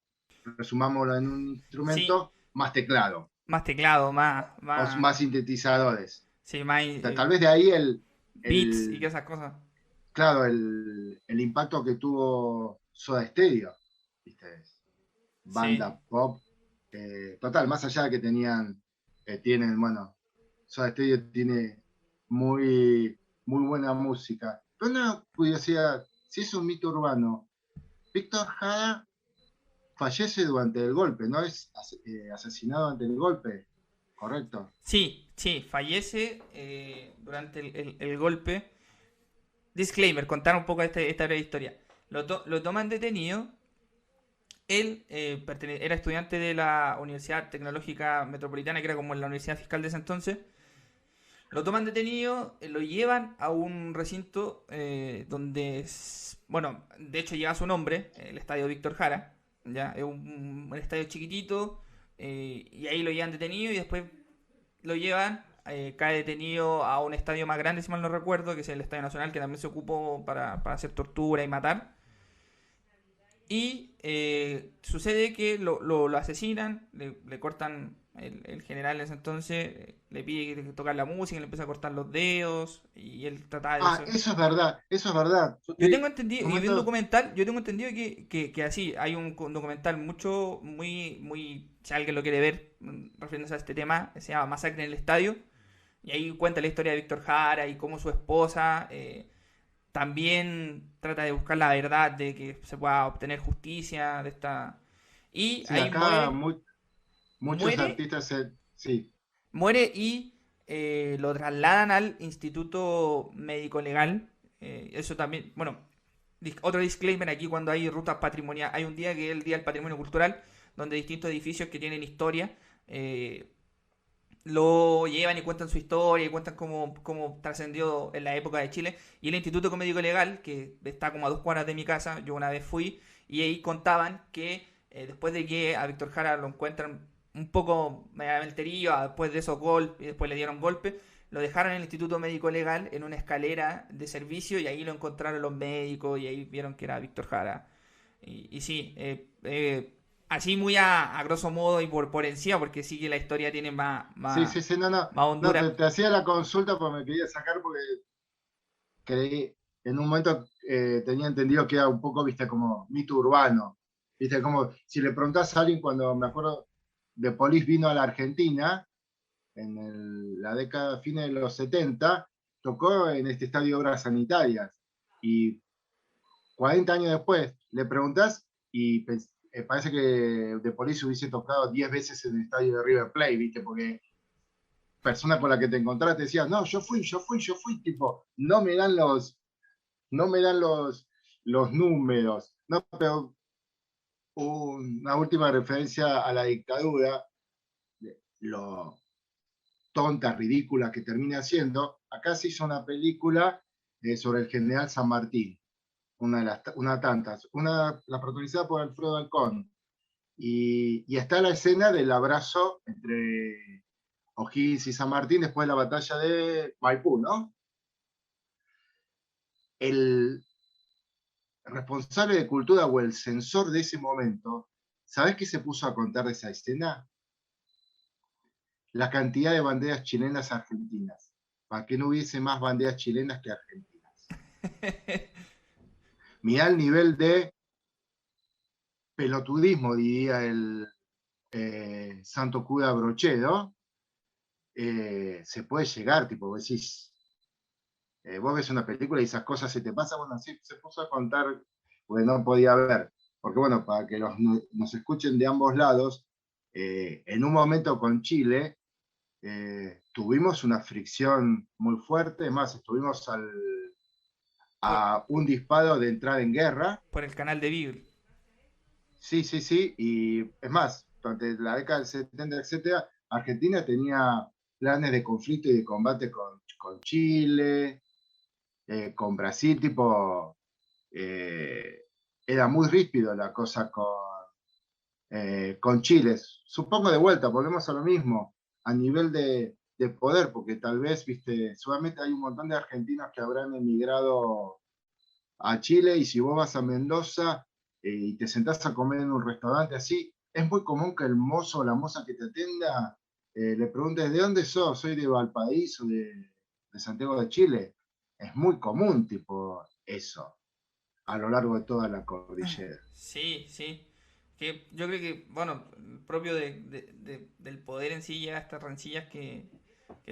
resumámoslo en un Sí, instrumento, más teclado, más teclado, o más sintetizadores. sí, más O sea, tal vez de ahí beats y que esas cosas. claro, el impacto que tuvo Soda Stereo, ¿viste? Sí, Banda pop, total, más allá de que tienen, bueno, Soda Stereo tiene muy buena música. Pero una curiosidad, si es un mito urbano, Víctor Jara fallece durante el golpe, ¿no? Es asesinado ante el golpe, ¿correcto? sí, sí, fallece durante el golpe. Disclaimer, contar un poco esta breve historia. Lo toman detenido. Él era estudiante de la Universidad Tecnológica Metropolitana, que era como la Universidad Fiscal de ese entonces. Lo toman detenido, lo llevan a un recinto donde, bueno, de hecho lleva su nombre, el Estadio Víctor Jara. ¿Ya? Es un estadio chiquitito, y ahí lo llevan detenido y después lo llevan, cae detenido a un estadio más grande, si mal no recuerdo, que es el Estadio Nacional, que también se ocupó para hacer tortura y matar. Y sucede que lo asesinan, le cortan el general en ese entonces, le pide que tocar la música, le empieza a cortar los dedos y él trataba de Ah, eso. eso es verdad, eso es verdad. Yo tengo entendido, Un yo vi un momento, documental, yo tengo entendido que así, hay un documental si alguien lo quiere ver, refiriéndose a este tema, se llama Masacre en el Estadio, y ahí cuenta la historia de Víctor Jara y cómo su esposa también trata de buscar la verdad, de que se pueda obtener justicia de esta. Y sí, ahí acá muere, muchos muere, artistas, sí. muere y lo trasladan al Instituto Médico Legal. Eso también, bueno, otro disclaimer aquí cuando hay rutas patrimoniales. Hay un día que es el Día del Patrimonio Cultural, donde distintos edificios que tienen historia lo llevan y cuentan su historia y cuentan cómo trascendió en la época de Chile. Y el Instituto Médico Legal, que está como a 2 cuadras de mi casa, yo una vez fui, y ahí contaban que después de que a Víctor Jara lo encuentran un poco mediamente, después de esos golpes, y después le dieron golpes, lo dejaron en el Instituto Médico Legal en una escalera de servicio y ahí lo encontraron los médicos y ahí vieron que era Víctor Jara. Y sí, así muy a grosso modo y por encima, porque sí que la historia tiene Sí, sí, sí, no, no, más no, hondura. te hacía la consulta porque me quería sacar porque creí, en un momento tenía entendido que era un poco, viste, como mito urbano, viste, como si le preguntás a alguien cuando, me acuerdo, de Police vino a la Argentina, en la década, fines de los 70 tocó en este estadio Obras Sanitarias, y 40 años después le preguntás y parece que de Police hubiese tocado 10 veces en el estadio de River Plate, viste, porque persona con la que te encontraste decía, no, yo fui, tipo, no me dan los números, no, pero una última referencia a la dictadura, lo tonta, ridícula que termina siendo, acá se hizo una película sobre el general San Martín, una tantas, la protagonizada por Alfredo Alcón, y está la escena del abrazo entre O'Higgins y San Martín después de la batalla de Maipú, ¿no? El responsable de cultura o el censor de ese momento, ¿sabés qué se puso a contar de esa escena? La cantidad de banderas chilenas argentinas, para que no hubiese más banderas chilenas que argentinas. Mirá el nivel de pelotudismo, diría el santo cura Brochedo, se puede llegar, tipo, vos decís, vos ves una película y esas cosas se te pasan, bueno, sí, se puso a contar, porque no podía ver, porque bueno, para que nos escuchen de ambos lados, en un momento con Chile, tuvimos una fricción muy fuerte, es más, estuvimos Por, a un disparo de entrar en guerra. por el canal de Beagle. Sí, sí, sí, y es más, durante la década del 70, etcétera, Argentina tenía planes de conflicto y de combate con Chile, con Brasil, tipo, eh, era muy ríspido la cosa con Chile. Supongo de vuelta, volvemos a lo mismo, a nivel de poder, porque tal vez, viste, seguramente hay un montón de argentinos que habrán emigrado a Chile y si vos vas a Mendoza y te sentás a comer en un restaurante así, es muy común que el mozo o la moza que te atienda le preguntes, ¿de dónde sos? Soy de Valparaíso, de Santiago de Chile. Es muy común, tipo, eso, a lo largo de toda la cordillera. Sí, sí. Que yo creo que, bueno, propio del poder en sí llega a estas rencillas que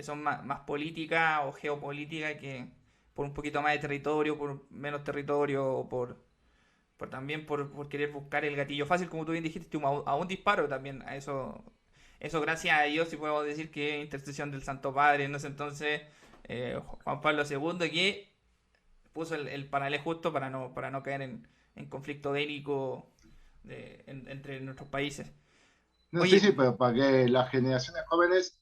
son más políticas o geopolíticas que por un poquito más de territorio, por menos territorio, o por también por querer buscar el gatillo fácil, como tú bien dijiste, a un disparo también. A eso gracias a Dios, si podemos decir que intercesión del Santo Padre en ese entonces, Juan Pablo II, que puso el paralelo justo para no caer en conflicto bélico entre nuestros países. No sé si, Oye, pero para que las generaciones jóvenes,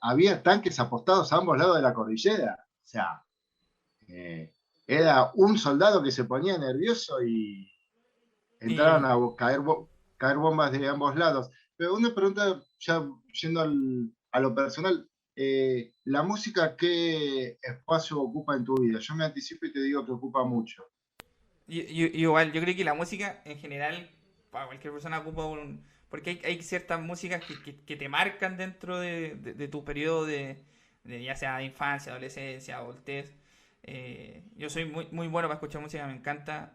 había tanques apostados a ambos lados de la cordillera. O sea, eh, era un soldado que se ponía nervioso y entraron y, a caer bombas de ambos lados. Pero una pregunta, ya yendo a lo personal, ¿la música qué espacio ocupa en tu vida? Yo me anticipo y te digo que ocupa mucho. igual, yo creo que la música en general, para cualquier persona ocupa un... Porque hay ciertas músicas que te marcan dentro de tu periodo ya sea de infancia, adolescencia, adultez. Yo soy muy bueno para escuchar música, me encanta.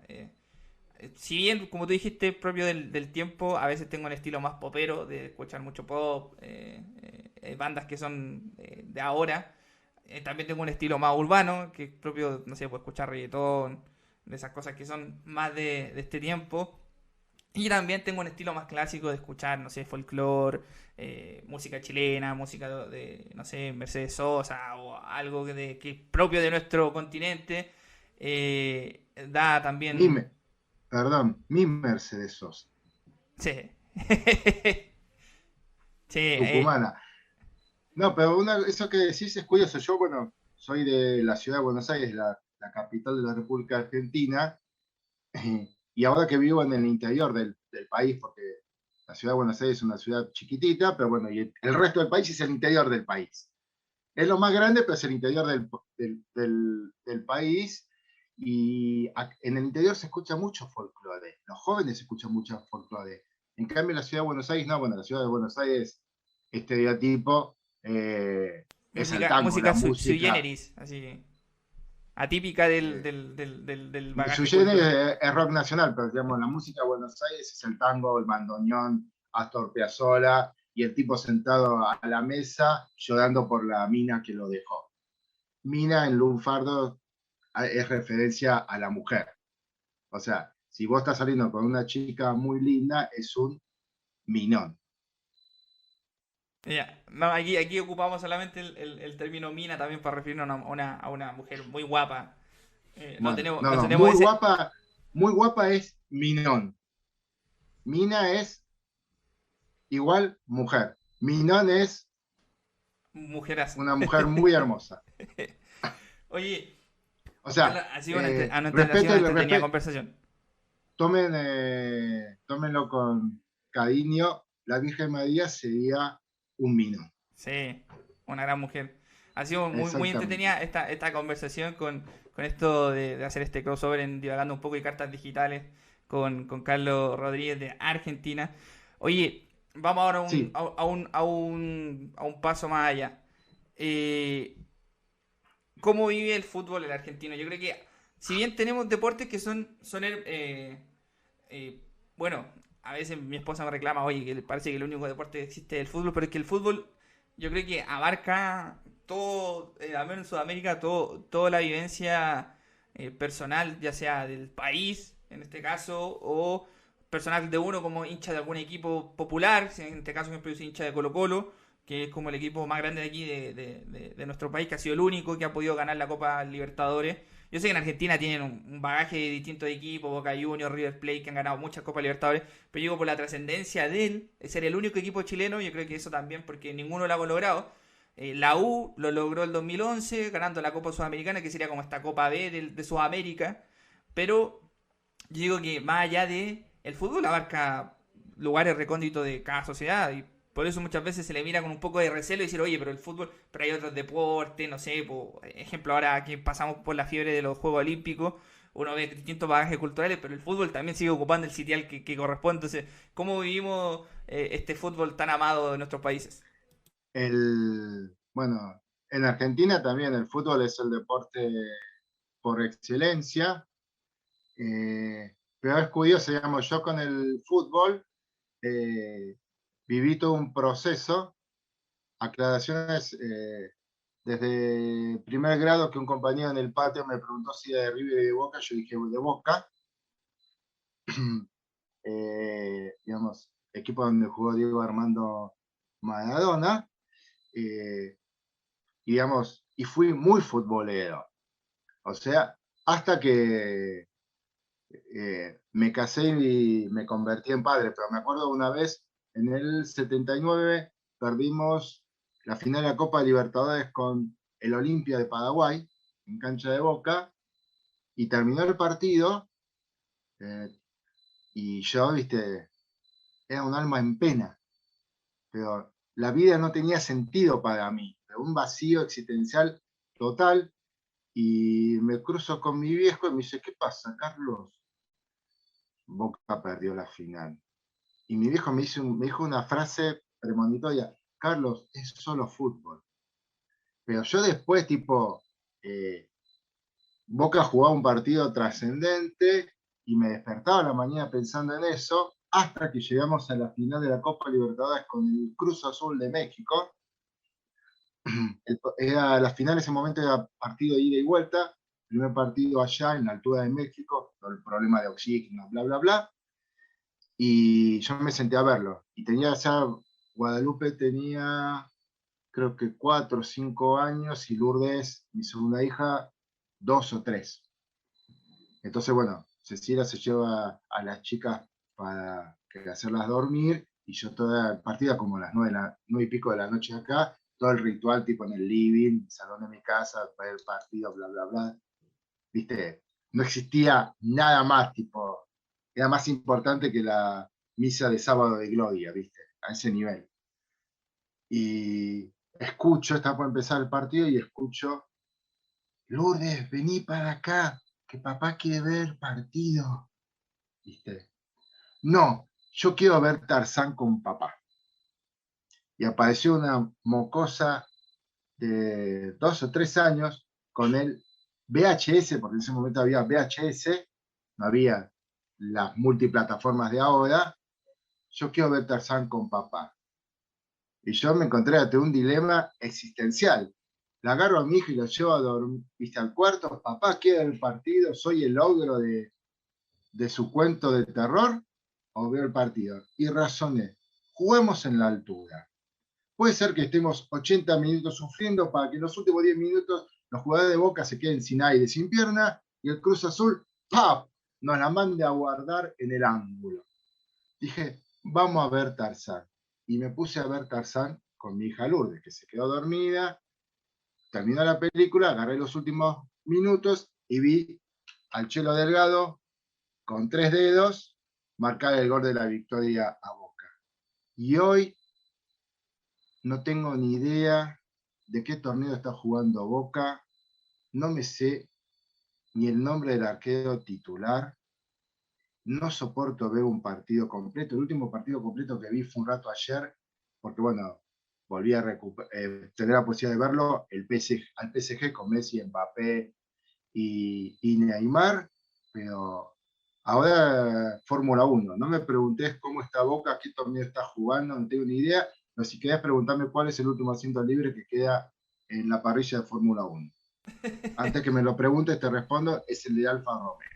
Si bien, como tú dijiste, propio del tiempo, a veces tengo un estilo más popero, de escuchar mucho pop, bandas que son de ahora. También tengo un estilo más urbano, que es propio, no sé, puedo escuchar reggaetón, de esas cosas que son más de este tiempo. Y también tengo un estilo más clásico de escuchar, no sé, folclore, música chilena, música no sé, Mercedes Sosa o algo que es propio de nuestro continente. Da Mi, también... perdón, mi Mercedes Sosa, Sí. Sí, tucumana. No, pero eso que decís es curioso. Yo, bueno, soy de la ciudad de Buenos Aires, la capital de la República Argentina, y ahora que vivo en el interior del país, porque la ciudad de Buenos Aires es una ciudad chiquitita, pero bueno, y el resto del país es el interior del país. Es lo más grande, pero es el interior del país. Y en el interior se escucha mucho folclore. Los jóvenes escuchan mucho folclore. En cambio, en la ciudad de Buenos Aires, no, bueno, la ciudad de Buenos Aires, estereotipo, es el tango, la música sui música. generis, así, atípica Eh, del Su bagaje género cultural. es rock nacional, pero digamos, la música de Buenos Aires es el tango, el bandoneón, Astor Piazzolla y el tipo sentado a la mesa llorando por la mina que lo dejó. Mina en lunfardo es referencia a la mujer. O sea, si vos estás saliendo con una chica muy linda, es un minón. Ya, no, aquí ocupamos solamente el término mina también para referirnos a una mujer muy guapa. Bueno, no, No no, tenemos ese muy guapa es minón. Mina es igual mujer. Minón es mujeraz. una mujer muy hermosa. Oye, O sea, ha sido ha sido respeto, una entretenida conversación. tómenlo con cariño. La Virgen María sería un minón. Sí, una gran mujer. Ha sido muy Exactamente. entretenida esta conversación con esto de hacer este crossover en Divagando un poco y cartas digitales con Carlos Rodríguez de Argentina. Oye, vamos ahora Sí, a un paso más allá. Eh, ¿Cómo vive el fútbol el argentino? Yo creo que si bien tenemos deportes que son eh, bueno, a veces mi esposa me reclama, oye, que parece que el único deporte que existe es el fútbol, pero es que el fútbol yo creo que abarca todo, al menos en Sudamérica, toda la vivencia personal, ya sea del país, en este caso, o personal de uno como hincha de algún equipo popular, si en este caso, por ejemplo, yo soy hincha de Colo Colo, que es como el equipo más grande de aquí de nuestro país, que ha sido el único que ha podido ganar la Copa Libertadores. Yo sé que en Argentina tienen un bagaje de distintos equipos, Boca Juniors, River Plate, que han ganado muchas Copas Libertadores, pero yo digo por la trascendencia de él, de ser el único equipo chileno, yo creo que eso también, porque ninguno lo ha logrado. La U lo logró el 2011, ganando la Copa Sudamericana, que sería como esta Copa B de Sudamérica, pero yo digo que más allá de el fútbol abarca lugares recónditos de cada sociedad y por eso muchas veces se le mira con un poco de recelo y decir, oye, pero el fútbol, pero hay otros deportes, no sé, por ejemplo, ahora que pasamos por la fiebre de los Juegos Olímpicos, uno ve distintos bagajes culturales, pero el fútbol también sigue ocupando el sitial que corresponde. Entonces, ¿cómo vivimos este fútbol tan amado de nuestros países? Bueno, en Argentina también el fútbol es el deporte por excelencia, pero es curioso, digamos, yo con el fútbol eh, viví todo un proceso, aclaraciones, desde primer grado que un compañero en el patio me preguntó si era de River y de Boca, yo dije de Boca, digamos, equipo donde jugó Diego Armando Maradona, eh, y digamos, y fui muy futbolero, o sea, hasta que me casé y me convertí en padre, pero me acuerdo una vez, en el 79 perdimos la final de la Copa Libertadores con el Olimpia de Paraguay, en cancha de Boca, y terminó el partido, eh, y yo, viste, era un alma en pena, pero la vida no tenía sentido para mí, un vacío existencial total, y me cruzo con mi viejo y me dice, ¿qué pasa, Carlos? Boca perdió la final. Y mi viejo me dijo una frase premonitoria, Carlos, es solo fútbol. Pero yo después, tipo, eh, Boca jugaba un partido trascendente y me despertaba a la mañana pensando en eso, hasta que llegamos a la final de la Copa Libertadores con el Cruz Azul de México. Era, la final en ese momento era partido de ida y vuelta, primer partido allá en la altura de México, todo el problema de oxígeno, bla, bla, bla. Y yo me senté a verlo. Y tenía ya, Guadalupe tenía creo que 4 o 5 años y Lourdes, mi segunda hija, 2 o 3. Entonces, bueno, Cecilia se lleva a las chicas para hacerlas dormir y yo toda el partida como a las 9 y pico de la noche acá, todo el ritual tipo en el living, salón de mi casa, para el partido, bla, bla, bla. Viste, no existía nada más, tipo, era más importante que la misa de sábado de gloria, viste, a ese nivel. Y escucho, está por empezar el partido y escucho, Lourdes, vení para acá, que papá quiere ver el partido. ¿Viste? No, yo quiero ver Tarzán con papá. Y apareció una mocosa de 2 o 3 años con el VHS, porque en ese momento había VHS, no había las multiplataformas de ahora. Yo quiero ver Tarzán con papá. Y yo me encontré ante un dilema existencial. La agarro a mi hijo y lo llevo a dormir, ¿viste? Al cuarto. Papá quiere el partido, soy el ogro de su cuento de terror, o veo el partido. Y razoné, juguemos en la altura. Puede ser que estemos 80 minutos sufriendo para que en los últimos 10 minutos los jugadores de Boca se queden sin aire, sin pierna, y el Cruz Azul, ¡pap!, nos la mande a guardar en el ángulo. Dije, vamos a ver Tarzán. Y me puse a ver Tarzán con mi hija Lourdes, que se quedó dormida. Terminó la película, agarré los últimos minutos y vi al Chelo Delgado con 3 dedos marcar el gol de la victoria a Boca. Y hoy no tengo ni idea de qué torneo está jugando Boca. No me sé ni el nombre del arquero titular. No soporto ver un partido completo. El último partido completo que vi fue un rato ayer, porque bueno, volví a tener la posibilidad de verlo, al PSG con Messi, Mbappé y Neymar, pero ahora Fórmula 1. No me preguntes cómo está Boca, qué torneo está jugando, no tengo ni idea, pero si querés preguntarme cuál es el último asiento libre que queda en la parrilla de Fórmula 1. Antes que me lo preguntes, te respondo, es el de Alfa Romeo.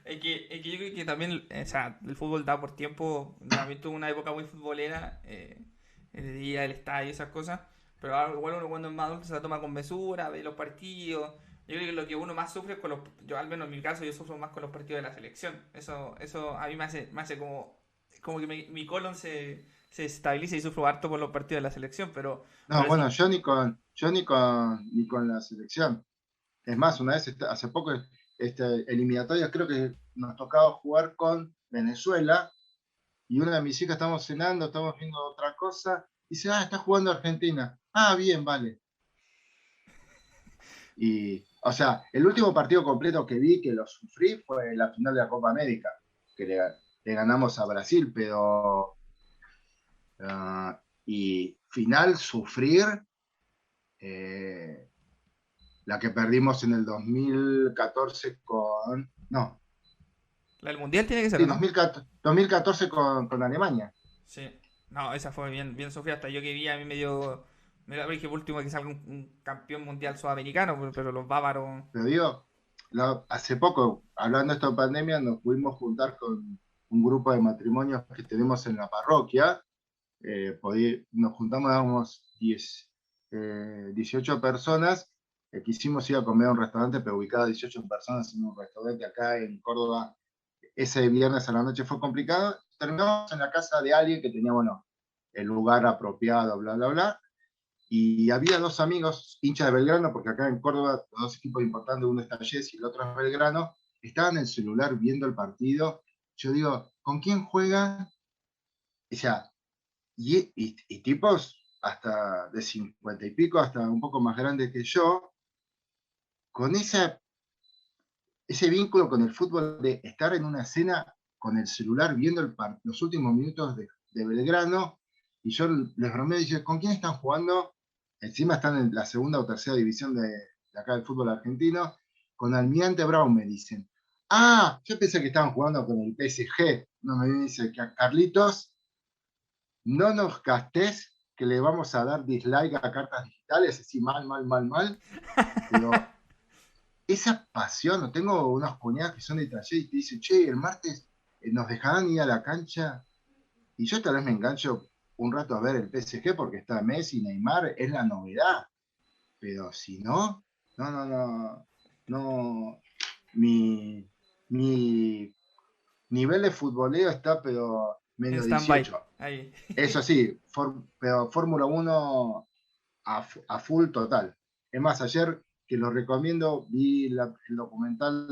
Es que yo creo que también, o sea, el fútbol da por tiempo. También tuve una época muy futbolera. de ir al estadio y esas cosas. Pero igual uno cuando es más adulto se la toma con mesura, ve los partidos. Yo creo que lo que uno más sufre es con los, yo al menos en mi caso, yo sufro más con los partidos de la selección. Eso a mí me hace como que mi colon se estabiliza y sufro harto por los partidos de la selección, No, pero bueno, sí. yo ni con la selección. Es más, una vez, hace poco, eliminatorias, creo que nos tocaba jugar con Venezuela y una de mis hijas estamos cenando, estamos viendo otra cosa, y dice, está jugando Argentina. Ah, bien, vale. Y, o sea, el último partido completo que vi, que lo sufrí, fue la final de la Copa América, que le ganamos a Brasil, pero y final sufrir, eh, la que perdimos en el 2014 con, no, La del mundial tiene que ser, sí, ¿o no? 2014 con Alemania. Sí. No, esa fue bien, bien sufrida. Hasta yo que vi, a mí me dio dije por último que salga un campeón mundial sudamericano, pero los bávaros. Pero digo, hace poco, hablando de esta pandemia, nos pudimos juntar con un grupo de matrimonios que tenemos en la parroquia. Nos juntamos, éramos 18 personas. Quisimos ir a comer a un restaurante, pero ubicado a 18 personas en un restaurante acá en Córdoba. Ese viernes a la noche fue complicado. Terminamos en la casa de alguien que tenía, bueno, el lugar apropiado, bla, bla, bla. Y había dos amigos, hinchas de Belgrano, porque acá en Córdoba, los dos equipos importantes, uno es Talleres y el otro es Belgrano, estaban en el celular viendo el partido. Yo digo, ¿con quién juegan? O sea, y tipos hasta de 50 y pico, hasta un poco más grandes que yo, con ese vínculo con el fútbol de estar en una escena con el celular viendo los últimos minutos de Belgrano, y yo les bromeo y digo, ¿con quién están jugando? Encima están en la segunda o tercera división de acá del fútbol argentino, con Almirante Brown me dicen. Ah, yo pensé que estaban jugando con el PSG. No me dice que Carlitos, no nos gastes que le vamos a dar dislike a cartas digitales, así mal, mal, mal, mal, pero esa pasión, no tengo unas cuñadas que son de taller y te dicen, che, el martes nos dejarán ir a la cancha y yo tal vez me engancho un rato a ver el PSG porque está Messi, Neymar, es la novedad, pero si no, no, no, no, no, mi, mi nivel de futboleo está pero En menos stand-by. 18. Ahí. Eso sí, pero Fórmula 1 a full total. Es más, ayer que lo recomiendo, vi el documental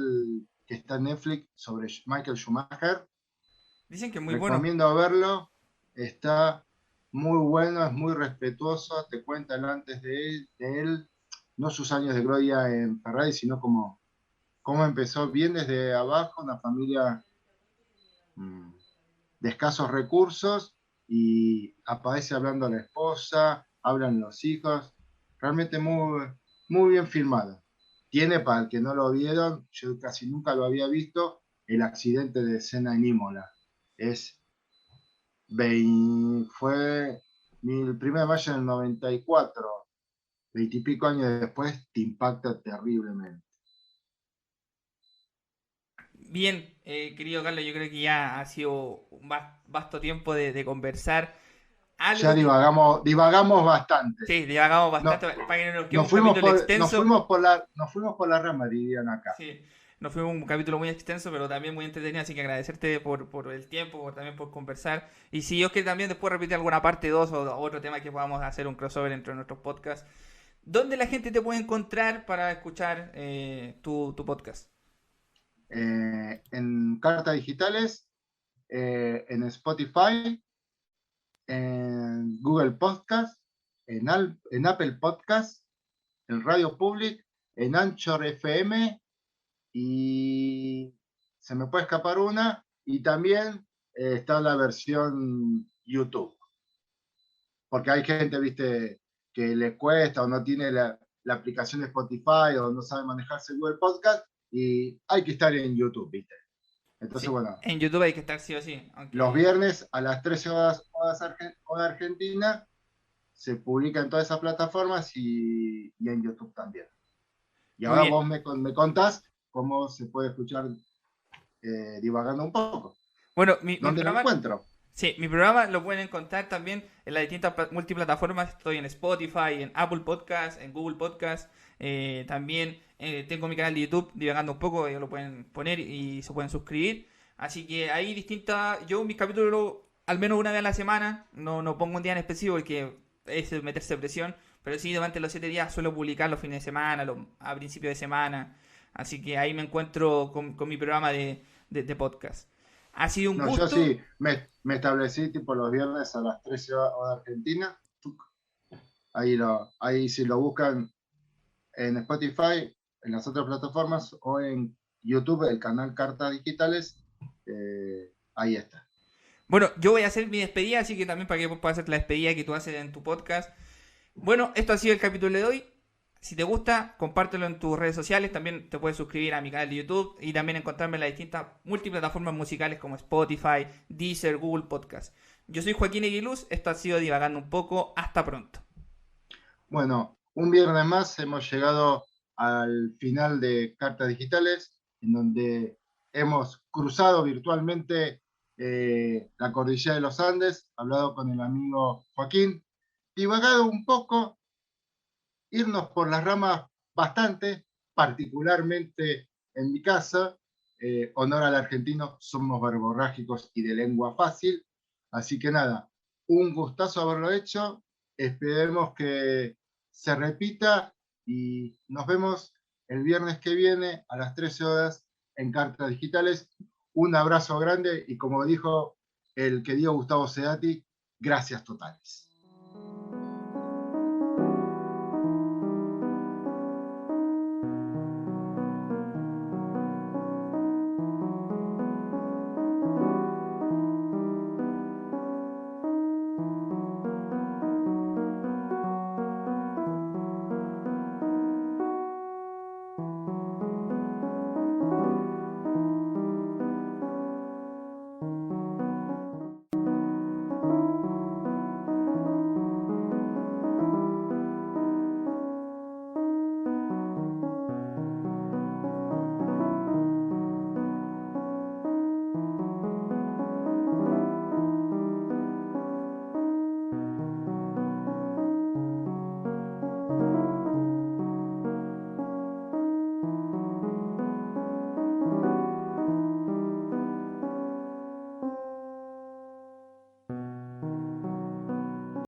que está en Netflix sobre Michael Schumacher. Dicen que es muy bueno. Recomiendo verlo. Está muy bueno, es muy respetuoso. Te cuenta el antes de él, no sus años de gloria en Ferrari, sino cómo empezó bien desde abajo, una familia mmm, de escasos recursos y aparece hablando a la esposa, hablan los hijos, realmente muy, muy bien filmado. Tiene, para el que no lo vieron, yo casi nunca lo había visto, el accidente de escena en Imola. Es, fue el 1 de mayo del 94, 20 y pico años después, te impacta terriblemente. Bien, querido Carlos, yo creo que ya ha sido un vasto tiempo de conversar. Ya Algo que. divagamos bastante. Sí, divagamos No, bastante para que no nos quede nos un fuimos capítulo por, nos extenso. fuimos por la, nos fuimos por la rama, dirían acá. Sí, nos fue un capítulo muy extenso, pero también muy entretenido, así que agradecerte por el tiempo, también por conversar. Y si yo que también después repetir alguna parte 2 o otro tema que podamos hacer un crossover entre nuestros podcasts. ¿Dónde la gente te puede encontrar para escuchar tu podcast? En cartas digitales, en Spotify, en Google Podcast, en Apple Podcast, en Radio Public, en Anchor FM y se me puede escapar una y también está la versión YouTube, porque hay gente, viste, que le cuesta o no tiene la aplicación de Spotify o no sabe manejarse Google Podcast y hay que estar en YouTube, viste. Entonces, Sí, bueno, en YouTube hay que estar sí o sí, los aunque. viernes a las 13 horas hora Argentina se publica en todas esas plataformas y en YouTube también. Y Muy ahora bien. vos me contás cómo se puede escuchar divagando un poco. Bueno, mi ¿Dónde lo programa. encuentro? Sí, mi programa lo pueden encontrar también en las distintas multiplataformas. Estoy en Spotify, en Apple Podcast, en Google Podcast. También tengo mi canal de YouTube, divagando un poco, lo pueden poner y se pueden suscribir. Así que hay distintas. Yo mis capítulos al menos una vez a la semana. No pongo un día en específico porque es meterse presión. Pero sí, durante los 7 días suelo publicar los fines de semana, a principios de semana. Así que ahí me encuentro con mi programa de podcast. Ha sido un No, yo gusto. sí me establecí tipo los viernes a las 13 horas Argentina. Ahí si lo buscan en Spotify, en las otras plataformas o en YouTube, el canal Cartas Digitales, ahí está. Bueno, yo voy a hacer mi despedida, así que también para que puedas hacer la despedida que tú haces en tu podcast. Bueno, esto ha sido el capítulo de hoy. Si te gusta, compártelo en tus redes sociales. También te puedes suscribir a mi canal de YouTube y también encontrarme en las distintas multiplataformas musicales como Spotify, Deezer, Google Podcast. Yo soy Joaquín Eguiluz. Esto ha sido Divagando un poco. Hasta pronto. Bueno, un viernes más hemos llegado al final de Cartas Digitales, en donde hemos cruzado virtualmente la cordillera de los Andes, hablado con el amigo Joaquín, divagado un poco, irnos por las ramas bastante, particularmente en mi casa, honor al argentino, somos verborrágicos y de lengua fácil, así que nada, un gustazo haberlo hecho, esperemos que se repita y nos vemos el viernes que viene a las 13 horas en Cartas Digitales. Un abrazo grande y como dijo el querido Gustavo Cerati, gracias totales.